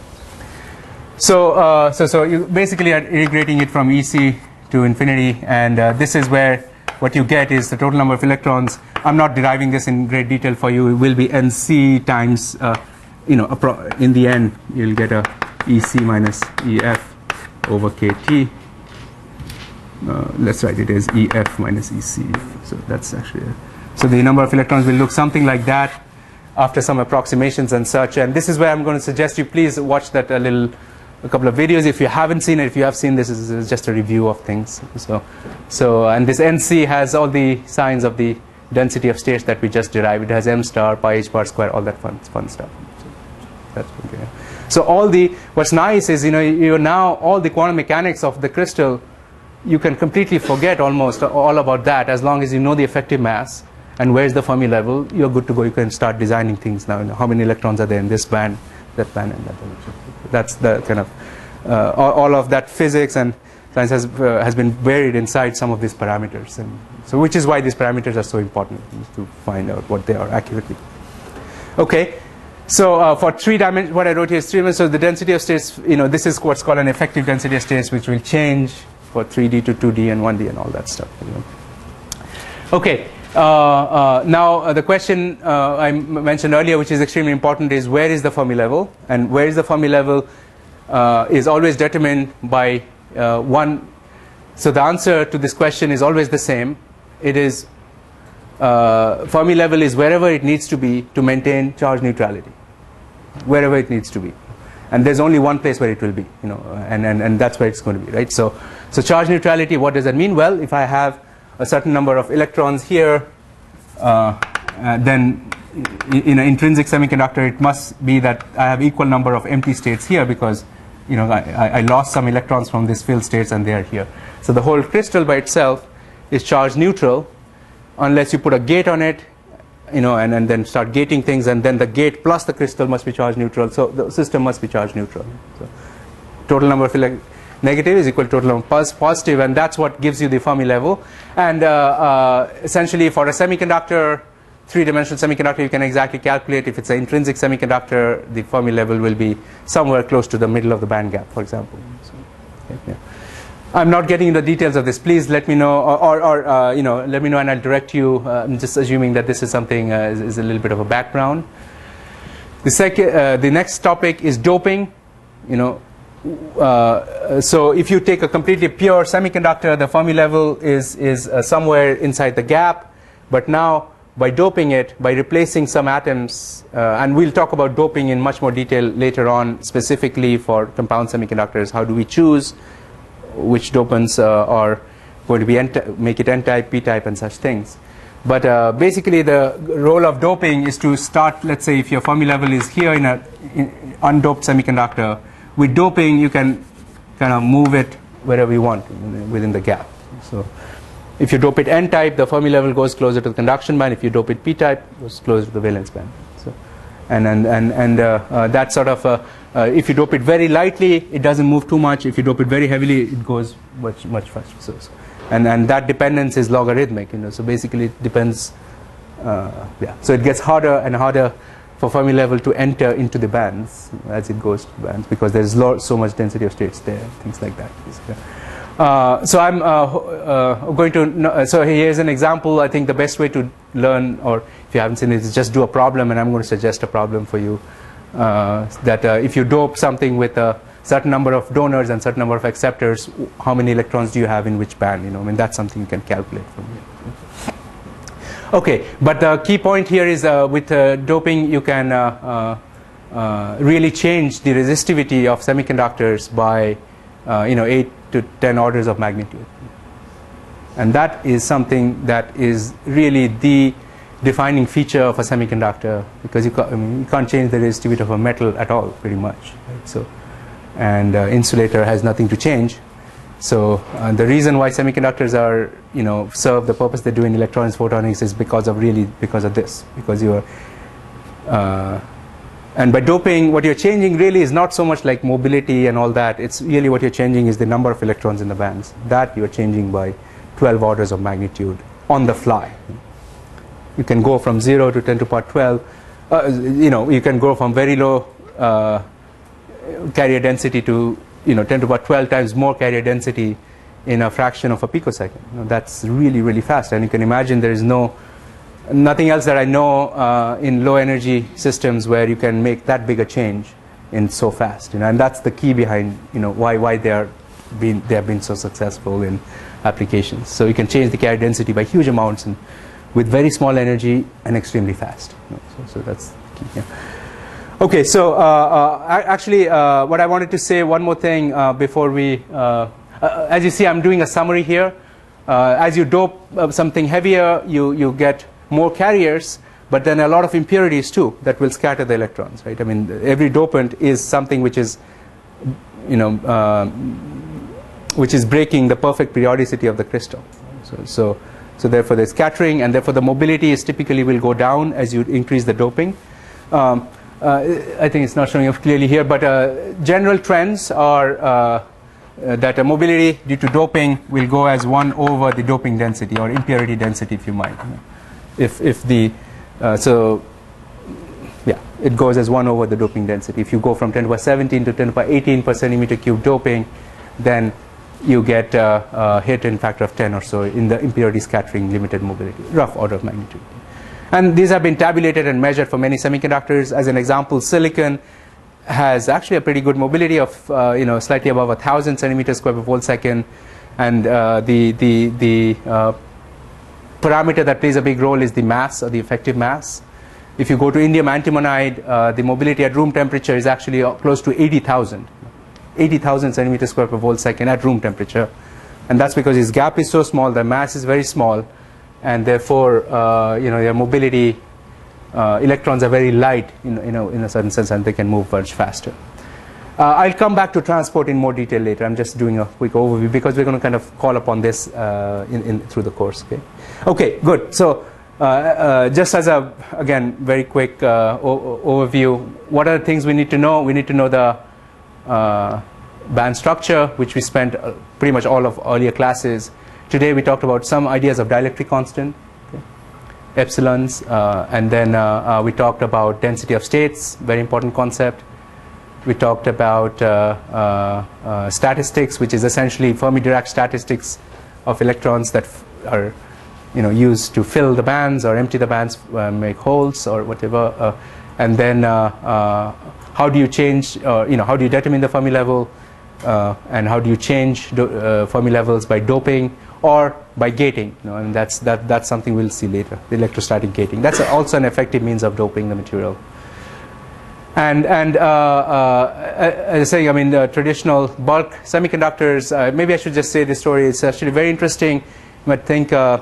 So you basically are integrating it from EC to infinity, and this is where what you get is the total number of electrons. I'm not deriving this in great detail for you. It will be NC times, in the end, you'll get a EC minus EF over KT. Let's write it as EF minus EC. So that's actually, so the number of electrons will look something like that after some approximations and such. And this is where I'm going to suggest you please watch that a couple of videos. If you haven't seen it, if you have seen this, is just a review of things. So and this NC has all the signs of the density of states that we just derived. It has m star, pi h bar square, all that fun stuff. So that's okay. So what's nice is you now all the quantum mechanics of the crystal, you can completely forget almost all about that as long as you know the effective mass and where's the Fermi level. You're good to go. You can start designing things now. How many electrons are there in this band, that band, and that band. That's the kind of all of that physics and science has been buried inside some of these parameters, and so which is why these parameters are so important to find out what they are accurately. Okay. So for 3 dimensions, what I wrote here is 3 dimensions. So the density of states, this is what's called an effective density of states, which will change for 3D to 2D and 1D and all that stuff. Okay. Now the question I mentioned earlier, which is extremely important, is where is the Fermi level? And where is the Fermi level is always determined by one So the answer to this question is always the same. It is Fermi level is wherever it needs to be to maintain charge neutrality, wherever it needs to be, and there's only one place where it will be, and that's where it's going to be, right? So charge neutrality, what does that mean? Well, if I have a certain number of electrons here, then in an intrinsic semiconductor, it must be that I have equal number of empty states here, because I lost some electrons from these filled states and they are here. So the whole crystal by itself is charge neutral, unless you put a gate on it, and then start gating things, and then the gate plus the crystal must be charge neutral. So the system must be charge neutral. So total number of negative is equal to total number of positive, and that's what gives you the Fermi level. And essentially, for a semiconductor, three-dimensional semiconductor, you can exactly calculate if it's an intrinsic semiconductor, the Fermi level will be somewhere close to the middle of the band gap, for example. So, yeah. I'm not getting into the details of this. Please let me know, or let me know, and I'll direct you. I'm just assuming that this is something is a little bit of a background. The next topic is doping. So if you take a completely pure semiconductor, the Fermi level is somewhere inside the gap. But now, by doping it, by replacing some atoms, and we'll talk about doping in much more detail later on, specifically for compound semiconductors. How do we choose which dopants are going to be make it N-type, P-type, and such things? But basically, the role of doping is to start, let's say, if your Fermi level is here in an undoped semiconductor, with doping, you can kind of move it wherever you want within the gap. So if you dope it N-type, the Fermi level goes closer to the conduction band. If you dope it P-type, it goes closer to the valence band. So, and that sort of, if you dope it very lightly, it doesn't move too much. If you dope it very heavily, it goes much faster. And that dependence is logarithmic. So basically, it depends. So it gets harder and harder for Fermi level to enter into the bands as it goes to bands, because there's so much density of states there, things like that. So I'm going to, so here's an example. I think the best way to learn, or if you haven't seen it, is just do a problem, and I'm going to suggest a problem for you. That if you dope something with a certain number of donors and certain number of acceptors, how many electrons do you have in which band? That's something you can calculate from here. Okay, but the key point here is with doping, you can really change the resistivity of semiconductors by 8 to 10 orders of magnitude, and that is something that is really the defining feature of a semiconductor, because you can't change the resistivity of a metal at all, pretty much. Right? So, and insulator has nothing to change. So the reason why semiconductors are, serve the purpose they do in electronics, photonics, is because of this, because you are, and by doping, what you're changing really is not so much like mobility and all that. It's really what you're changing is the number of electrons in the bands. That you're changing by 12 orders of magnitude on the fly. You can go from 0 to 10 to the power 12. You can go from very low carrier density to 10 to the power 12 times more carrier density in a fraction of a picosecond. That's really, really fast. And you can imagine there is nothing else that I know in low energy systems where you can make that big a change in so fast. And that's the key behind why they have been so successful in applications. So you can change the carrier density by huge amounts and with very small energy and extremely fast. So that's the key. Yeah. Okay, so actually, what I wanted to say, one more thing before we, as you see, I'm doing a summary here. As you dope something heavier, you get more carriers, but then a lot of impurities too that will scatter the electrons, right? I mean, every dopant is something which is, which is breaking the perfect periodicity of the crystal. So therefore, there's scattering, and therefore the mobility is typically will go down as you increase the doping. I think it's not showing up clearly here, but general trends are that a mobility due to doping will go as 1 over the doping density, or impurity density, if you mind. If the it goes as 1 over the doping density. If you go from 10 to the power 17 to 10 to the power 18 per centimeter cube doping, then you get a hit in factor of 10 or so in the impurity scattering limited mobility, rough order of magnitude. And these have been tabulated and measured for many semiconductors. As an example, silicon has actually a pretty good mobility of slightly above 1,000 centimeters square per volt second. And the parameter that plays a big role is the mass, or the effective mass. If you go to indium antimonide, the mobility at room temperature is actually close to 80,000 centimeters square per volt second at room temperature. And that's because its gap is so small, the mass is very small, and therefore their mobility, electrons are very light in a certain sense, and they can move much faster. I'll come back to transport in more detail later. I'm just doing a quick overview because we're going to kind of call upon this through the course. Okay, good. So just as a, again, very quick overview, what are the things we need to know? We need to know the band structure, which we spent pretty much all of earlier classes. Today we talked about some ideas of dielectric constant, epsilons, and then we talked about density of states, very important concept. We talked about statistics, which is essentially Fermi-Dirac statistics of electrons that are used to fill the bands or empty the bands, make holes or whatever. And then how do you change, how do you determine the Fermi level, and how do you change Fermi levels by doping or by gating? And that's something we'll see later, the electrostatic gating. That's also an effective means of doping the material. And as I was saying, I mean, the traditional bulk semiconductors, maybe I should just say this story. It's actually very interesting. You might think, so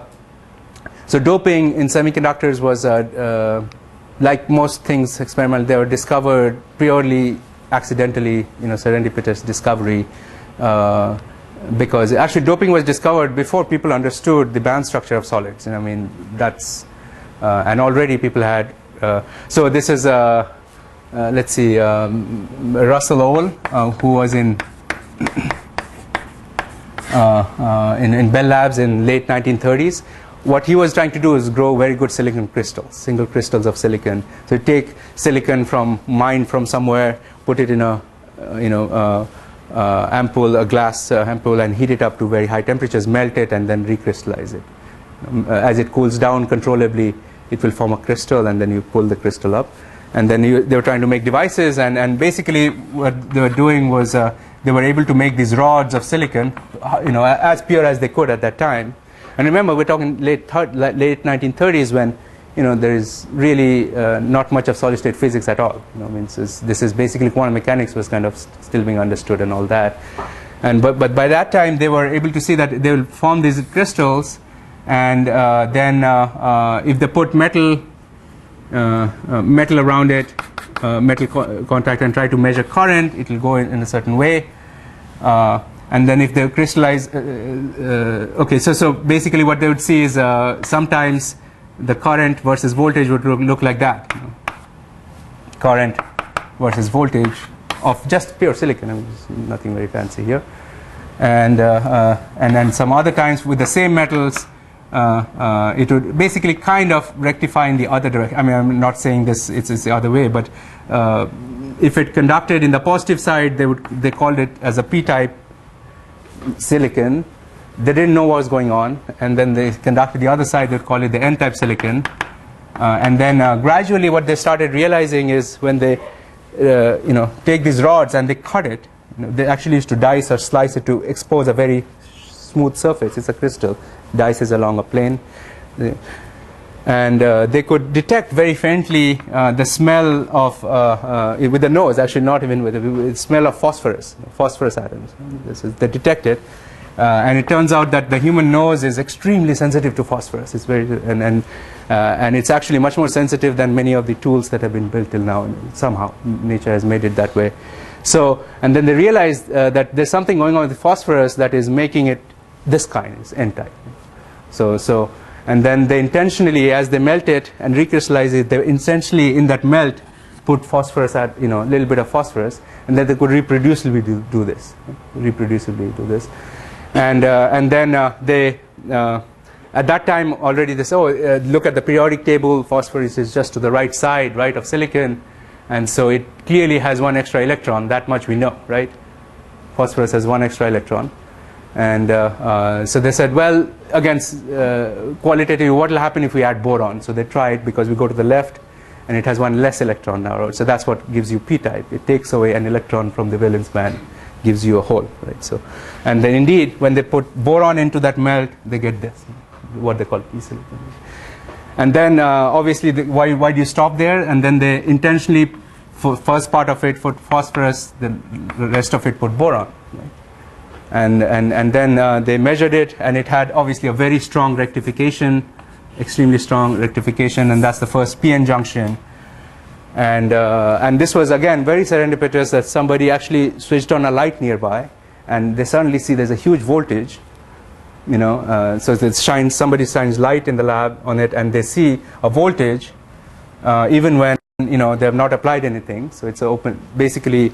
doping in semiconductors was, like most things experimental, they were discovered purely accidentally, serendipitous discovery, because actually doping was discovered before people understood the band structure of solids. And I mean, that's, and already people had, so this is, let's see, Russell Owl, who was in Bell Labs in late 1930s. What he was trying to do is grow very good silicon crystals, single crystals of silicon. So you take silicon mined from somewhere, put it in a ampoule, a glass ampoule, and heat it up to very high temperatures, melt it, and then recrystallize it. As it cools down controllably, it will form a crystal, and then you pull the crystal up. And then they were trying to make devices, and basically what they were doing was they were able to make these rods of silicon, as pure as they could at that time. And remember, we're talking late 1930s when there is really not much of solid state physics at all. This is basically quantum mechanics was kind of still being understood and all that. And but by that time they were able to see that they will form these crystals, and then if they put metal around it, contact, and try to measure current, it will go in a certain way. And then if they crystallize, okay, so basically what they would see is sometimes the current versus voltage would look like that. Current versus voltage of just pure silicon. I mean, nothing very fancy here. And then some other times with the same metals, it would basically kind of rectify in the other direction. I mean, I'm not saying this it's the other way, but if it conducted in the positive side, they called it as a p-type silicon. They didn't know what was going on, and then they conducted the other side. They'd call it the n-type silicon. And then gradually, what they started realizing is when they, take these rods and they cut it, they actually used to dice or slice it to expose a very smooth surface. It's a crystal. Dices along a plane, and they could detect very faintly the smell of with the nose, actually not even with the smell of phosphorus atoms. They detect it, and it turns out that the human nose is extremely sensitive to phosphorus. It's very and it's actually much more sensitive than many of the tools that have been built till now. Somehow nature has made it that way. So, and then they realized that there's something going on with the phosphorus that is making it this kind, is n-type. So, and then they intentionally, as they melt it and recrystallize it, they essentially in that melt put phosphorus at, a little bit of phosphorus, and then they could reproducibly do this. And then they, at that time already they said, look at the periodic table, phosphorus is just to the right side, right, of silicon, and so it clearly has one extra electron. That much we know, right? Phosphorus has one extra electron. And so they said, well, again, qualitatively, what will happen if we add boron? So they tried, because we go to the left, and it has one less electron now. So that's what gives you p-type. It takes away an electron from the valence band. gives you a hole, right? So, and then indeed, when they put boron into that melt, they get this, what they call p-silicon. And then obviously, why do you stop there? And then they intentionally, for first part of it, put phosphorus, the rest of it put boron, right? And then they measured it, and it had obviously a very strong rectification, extremely strong rectification, and that's the first p-n junction. And this was, again, very serendipitous that somebody actually switched on a light nearby, and they suddenly see there's a huge voltage, you know, so it shines, somebody shines light in the lab on it, and they see a voltage even when, you know, they have not applied anything. So it's open, basically,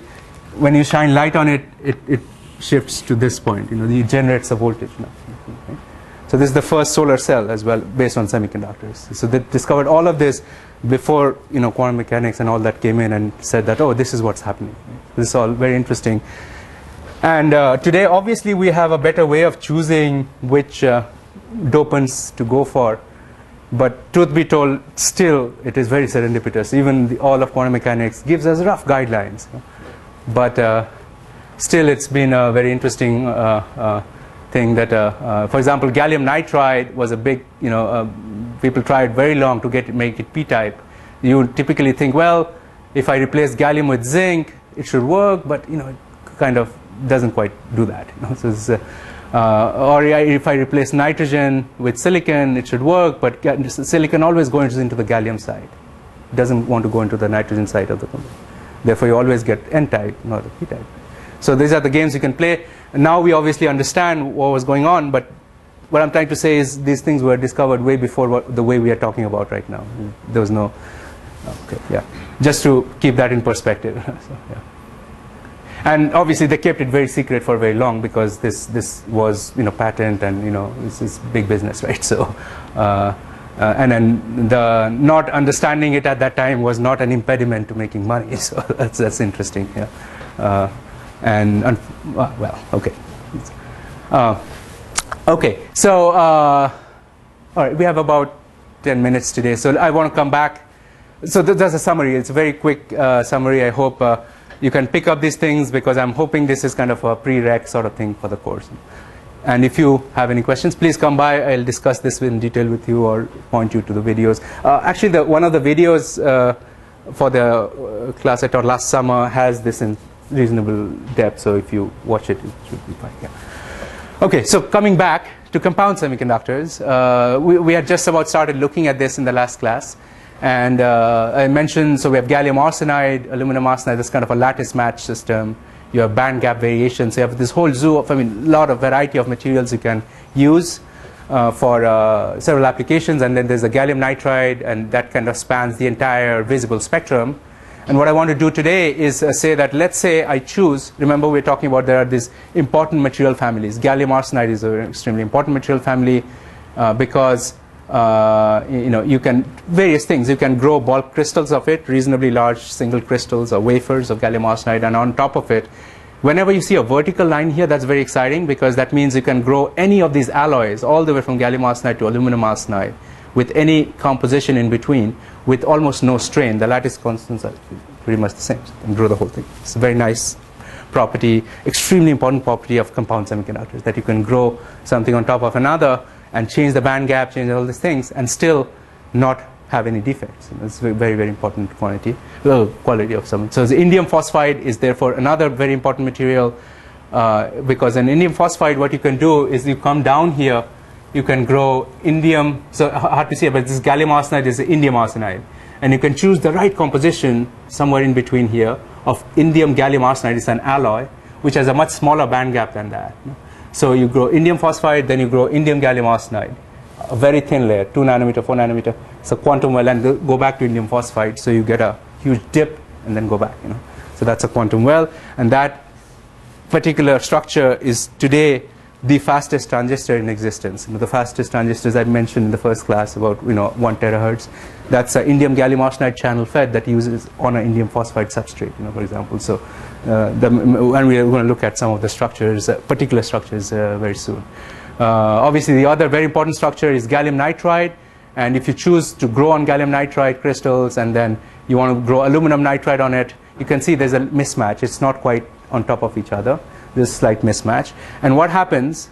when you shine light on it, it shifts to this point, you know, it generates a voltage now. Okay? So this is the first solar cell as well, based on semiconductors. So they discovered all of this before, you know, quantum mechanics and all that came in and said that, oh, this is what's happening. This is all very interesting. And today, obviously, we have a better way of choosing which dopants to go for. But truth be told, still, it is very serendipitous. Even all of quantum mechanics gives us rough guidelines. But still, it's been a very interesting thing that, for example, gallium nitride was a big, you know, people tried very long to make it p-type. You typically think, well, if I replace gallium with zinc, it should work, but, you know, it kind of doesn't quite do that. You know? So it's, or if I replace nitrogen with silicon, it should work, but silicon always goes into the gallium side. It doesn't want to go into the nitrogen side of the compound. Therefore, you always get n-type, not a p-type. So these are the games you can play. And now we obviously understand what was going on, but what I'm trying to say is these things were discovered way before the way we are talking about right now. There was no, okay, yeah. Just to keep that in perspective. So, yeah. And obviously they kept it very secret for very long because this was, you know, patent, and, you know, this is big business, right? So, and then the not understanding it at that time was not an impediment to making money. So that's interesting. Yeah. Well, okay. Okay. So all right, we have about 10 minutes today. So I want to come back. So that's a summary. It's a very quick summary. I hope you can pick up these things, because I'm hoping this is kind of a prereq sort of thing for the course. And if you have any questions, please come by. I'll discuss this in detail with you or point you to the videos. Actually, one of the videos for the class I taught last summer has this in reasonable depth. So if you watch it, it should be fine. Yeah. Okay, so coming back to compound semiconductors, we had just about started looking at this in the last class. And I mentioned, so we have gallium arsenide, aluminum arsenide, this kind of a lattice match system. You have band gap variation. So you have this whole zoo of, a lot of variety of materials you can use for several applications. And then there's a gallium nitride, and that kind of spans the entire visible spectrum. And what I want to do today is say that, let's say I choose, remember we're talking about there are these important material families. Gallium arsenide is an extremely important material family because you know, you can, various things, you can grow bulk crystals of it, reasonably large single crystals or wafers of gallium arsenide, and on top of it, whenever you see a vertical line here, that's very exciting, because that means you can grow any of these alloys all the way from gallium arsenide to aluminum arsenide with any composition in between with almost no strain. The lattice constants are pretty much the same, so you can grow the whole thing. It's a very nice property, extremely important property of compound semiconductors, that you can grow something on top of another and change the band gap, change all these things, and still not have any defects. It's a very, very important quality of some. So the indium phosphide is therefore another very important material, because in indium phosphide, what you can do is you come down here, you can grow indium. So hard to see, but this gallium arsenide is indium arsenide, and you can choose the right composition somewhere in between here of indium gallium arsenide. It's an alloy which has a much smaller band gap than that. So you grow indium phosphide, then you grow indium gallium arsenide, a very thin layer, 2 nanometer, 4 nanometer. So quantum well, and go back to indium phosphide. So you get a huge dip and then go back. You know, so that's a quantum well, and that particular structure is today the fastest transistor in existence. You know, the fastest transistors I mentioned in the first class, about 1 terahertz. That's an indium gallium arsenide channel FET that uses on an indium phosphide substrate. For example. So, and we are going to look at some of the structures, particular structures, very soon. Obviously, the other very important structure is gallium nitride. And if you choose to grow on gallium nitride crystals, and then you want to grow aluminum nitride on it, you can see there's a mismatch. It's not quite on top of each other. this slight mismatch. And what happens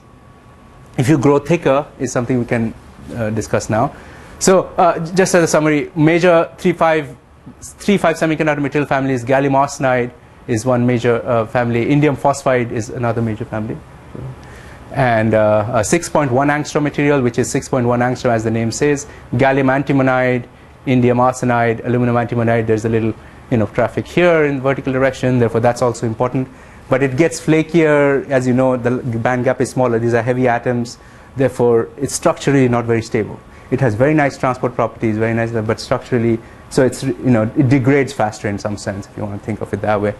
if you grow thicker is something we can discuss now. So just as a summary, major 3,5 semiconductor material families, gallium arsenide is one major family, indium phosphide is another major family, and 6.1 angstrom material, which is 6.1 angstrom as the name says, gallium antimonide, indium arsenide, aluminum antimonide. There's a little traffic here in vertical direction, therefore that's also important. But it gets flakier, as you know, the band gap is smaller. These are heavy atoms, therefore it's structurally not very stable. It has very nice transport properties, very nice, but structurally, so it's it degrades faster in some sense, if you want to think of it that way.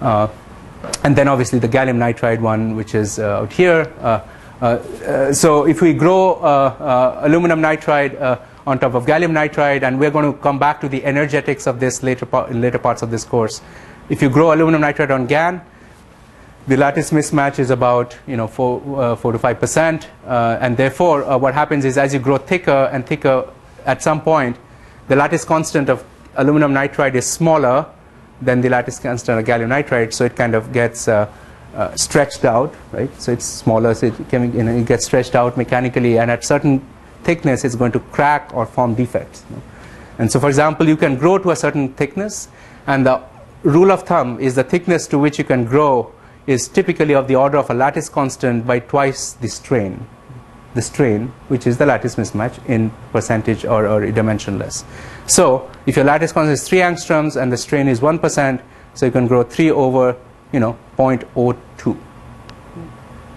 And then obviously the gallium nitride one, which is out here. So if we grow aluminum nitride on top of gallium nitride, and we're going to come back to the energetics of this later parts of this course. If you grow aluminum nitride on GaN, the lattice mismatch is about 4 to 5%, and therefore what happens is as you grow thicker and thicker, at some point the lattice constant of aluminum nitride is smaller than the lattice constant of gallium nitride, so it kind of gets stretched out, right? So it's smaller, so it gets stretched out mechanically, and at certain thickness it's going to crack or form defects. And so for example, you can grow to a certain thickness, and the rule of thumb is the thickness to which you can grow is typically of the order of a lattice constant by twice the strain, which is the lattice mismatch in percentage or dimensionless. So if your lattice constant is 3 angstroms and the strain is 1%, so you can grow 3 over 0.02,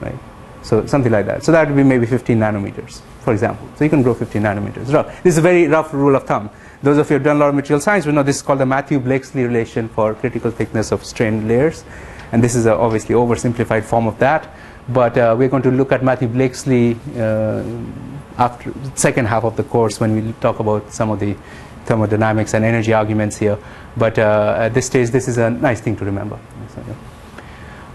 right? So something like that. So that would be maybe 15 nanometers, for example. So you can grow 15 nanometers. This is a very rough rule of thumb. Those of you who have done a lot of material science will know this is called the Matthew-Blakesley relation for critical thickness of strain layers. And this is obviously oversimplified form of that. But we're going to look at Matthew-Blakesley after second half of the course when we talk about some of the thermodynamics and energy arguments here. But at this stage, this is a nice thing to remember.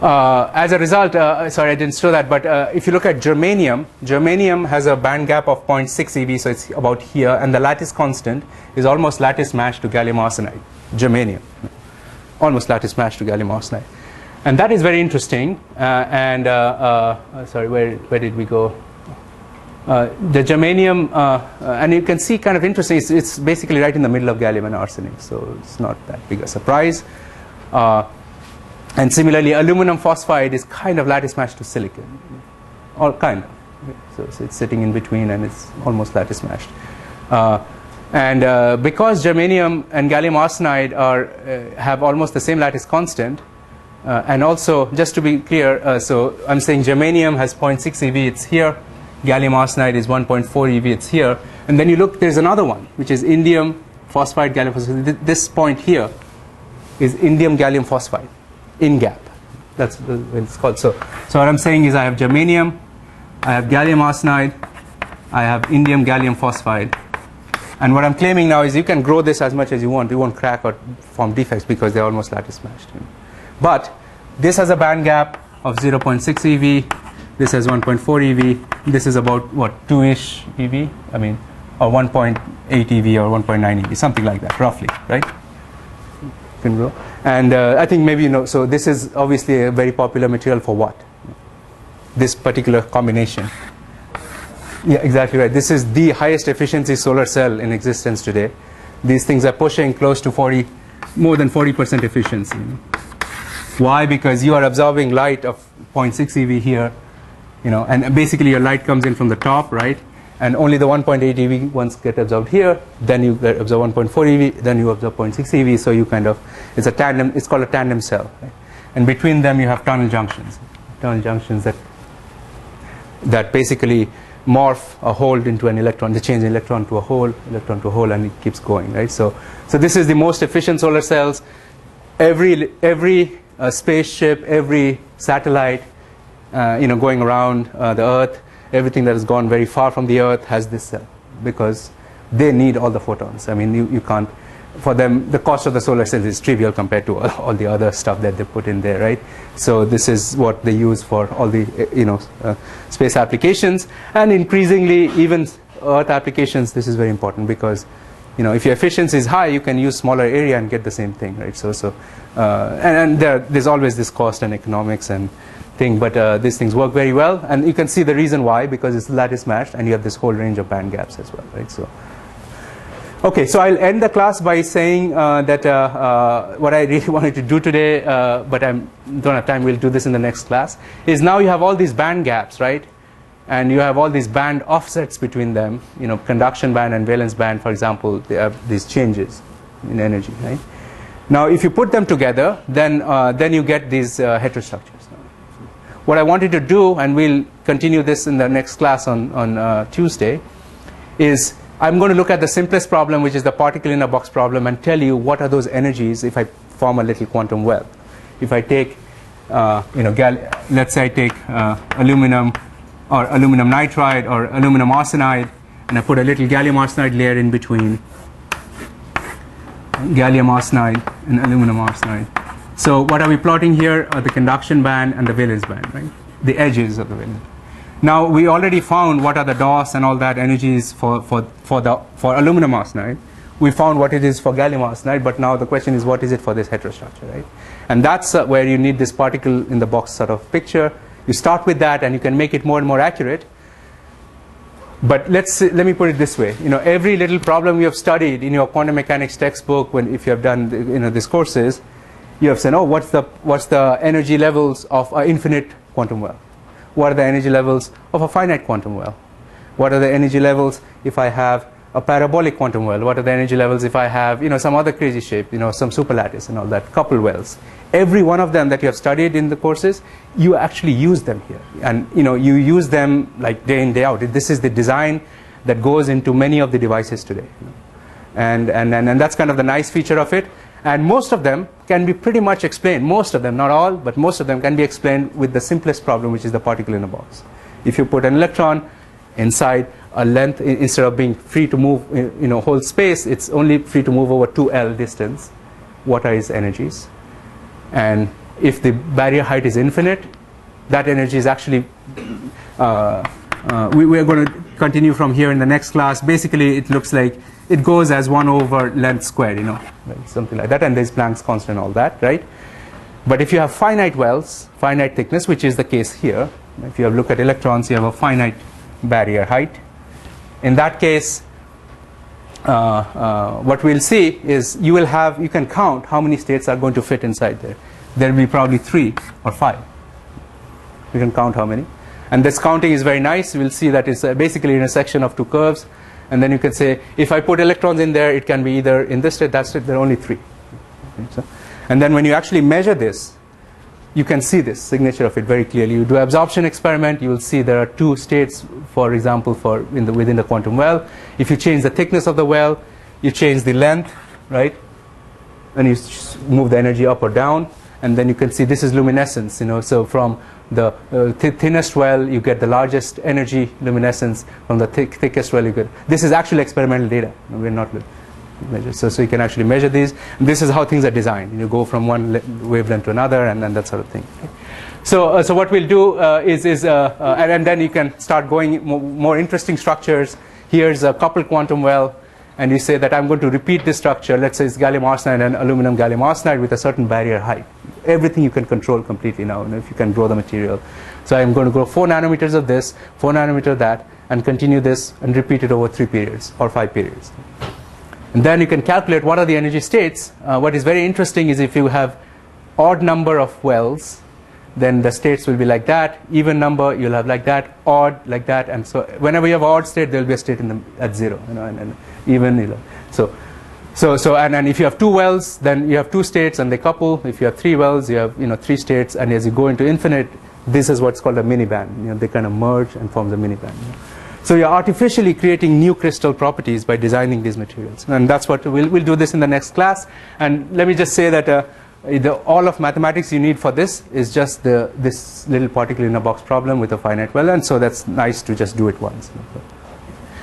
As a result, sorry I didn't show that, but if you look at germanium has a band gap of 0.6 eV, so it's about here, and the lattice constant is almost lattice matched to gallium arsenide. Germanium, almost lattice matched to gallium arsenide. And that is very interesting. Sorry, where did we go? The germanium, and you can see kind of interesting, it's basically right in the middle of gallium and arsenic, so it's not that big a surprise. And similarly, aluminum phosphide is kind of lattice matched to silicon, or kind of. So it's sitting in between, and it's almost lattice matched. Because germanium and gallium arsenide have almost the same lattice constant, and also, just to be clear, so I'm saying germanium has 0.6 eV, it's here. Gallium arsenide is 1.4 eV, it's here. And then you look, there's another one, which is indium phosphide, gallium phosphide. This point here is indium gallium phosphide in gap. That's what it's called. So what I'm saying is I have germanium, I have gallium arsenide, I have indium gallium phosphide. And what I'm claiming now is you can grow this as much as you want. You won't crack or form defects because they're almost lattice matched. But this has a band gap of 0.6 eV. This has 1.4 eV. This is about what, 2-ish eV? I mean, or 1.8 eV or 1.9 eV, something like that, roughly, right? Can grow. And I think maybe so this is obviously a very popular material for what? This particular combination. Yeah, exactly right. This is the highest efficiency solar cell in existence today. These things are pushing close to more than 40% efficiency. Why? Because you are absorbing light of 0.6 eV here, and basically your light comes in from the top, right? And only the 1.8 eV ones get absorbed here. Then you absorb 1.4 eV. Then you absorb 0.6 eV. So you kind of, it's a tandem. It's called a tandem cell, right? And between them you have tunnel junctions. Tunnel junctions that basically morph a hole into an electron. They change an electron to a hole, and it keeps going, right? So this is the most efficient solar cells. Every spaceship, every satellite, going around the Earth, everything that has gone very far from the Earth has this cell because they need all the photons. I mean, you can't. For them, the cost of the solar cell is trivial compared to all the other stuff that they put in there, right? So this is what they use for all the space applications, and increasingly even Earth applications. This is very important because if your efficiency is high, you can use smaller area and get the same thing, right? There's always this cost and economics and thing, but these things work very well, and you can see the reason why, because it's lattice matched, and you have this whole range of band gaps as well, right? Okay, so I'll end the class by saying that what I really wanted to do today, but I don't have time, we'll do this in the next class, is now you have all these band gaps, right? And you have all these band offsets between them, conduction band and valence band, for example, they have these changes in energy, right? Now, if you put them together, then you get these heterostructures. What I wanted to do, and we'll continue this in the next class on Tuesday, is I'm going to look at the simplest problem, which is the particle in a box problem, and tell you what are those energies if I form a little quantum well. If I take, let's say I take aluminum or aluminum nitride or aluminum arsenide, and I put a little gallium arsenide layer in between gallium arsenide and aluminum arsenide. So what are we plotting here are the conduction band and the valence band, right? The edges of the valence. Now we already found what are the DOS and all that energies for aluminum arsenide. We found what it is for gallium arsenide, but now the question is what is it for this heterostructure, right? And that's where you need this particle in the box sort of picture. You start with that, and you can make it more and more accurate. But let me put it this way: every little problem you have studied in your quantum mechanics textbook, if you have done these courses, you have said, oh, what's the energy levels of an infinite quantum well? What are the energy levels of a finite quantum well? What are the energy levels if I have a parabolic quantum well? What are the energy levels if I have some other crazy shape, some superlattice and all that, coupled wells? Every one of them that you have studied in the courses, you actually use them here, and you use them like day in, day out. This is the design that goes into many of the devices today, and that's kind of the nice feature of it. And most of them can be pretty much explained. Most of them, not all, but most of them can be explained with the simplest problem, which is the particle in a box. If you put an electron inside a length, instead of being free to move whole space, it's only free to move over 2L distance. What are its energies? And if the barrier height is infinite, that energy is actually we are going to continue from here in the next class. Basically, it looks like it goes as 1 over length squared, right? Something like that, and there's Planck's constant and all that, right? But if you have finite wells, finite thickness, which is the case here, if you have looked at electrons, you have a finite barrier height. In that case, what we'll see is you can count how many states are going to fit inside there. There will be probably 3 or 5. You can count how many. And this counting is very nice. We'll see that it's basically an intersection of two curves. And then you can say, if I put electrons in there, it can be either in this state, that state. There are only 3. Okay, and then when you actually measure this, you can see this signature of it very clearly. You do an absorption experiment, you will see there are 2 states, for example, within the quantum well. If you change the thickness of the well, you change the length, right? And you move the energy up or down. And then you can see this is luminescence, so from the thinnest well, you get the largest energy luminescence. From the thickest well, you get. This is actually experimental data. We're not measure. So you can actually measure these. And this is how things are designed. You go from one wavelength to another, and that sort of thing. So what we'll do and then you can start going more interesting structures. Here's a coupled quantum well, and you say that I'm going to repeat this structure. Let's say it's gallium arsenide and aluminum gallium arsenide with a certain barrier height. Everything you can control completely now, if you can grow the material. So I'm going to grow 4 nanometers of this, 4 nanometers of that, and continue this and repeat it over 3 periods or 5 periods. And then you can calculate what are the energy states. What is very interesting is if you have odd number of wells, then the states will be like that. Even number, you'll have like that. Odd, like that. And so whenever you have odd state, there will be a state at 0. And even, and if you have 2 wells, then you have 2 states and they couple. If you have 3 wells, you have 3 states. And as you go into infinite, this is what's called a miniband. They kind of merge and form the miniband. So you're artificially creating new crystal properties by designing these materials. And that's what we'll do this in the next class. And let me just say that all of mathematics you need for this is just this little particle in a box problem with a finite well. And so that's nice to just do it once.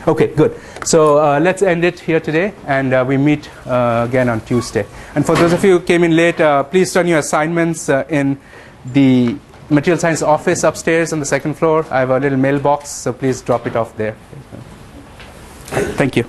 Okay, good. So let's end it here today, and we meet again on Tuesday. And for those of you who came in late, please turn your assignments in the material science office upstairs on the 2nd floor. I have a little mailbox, so please drop it off there. Thank you.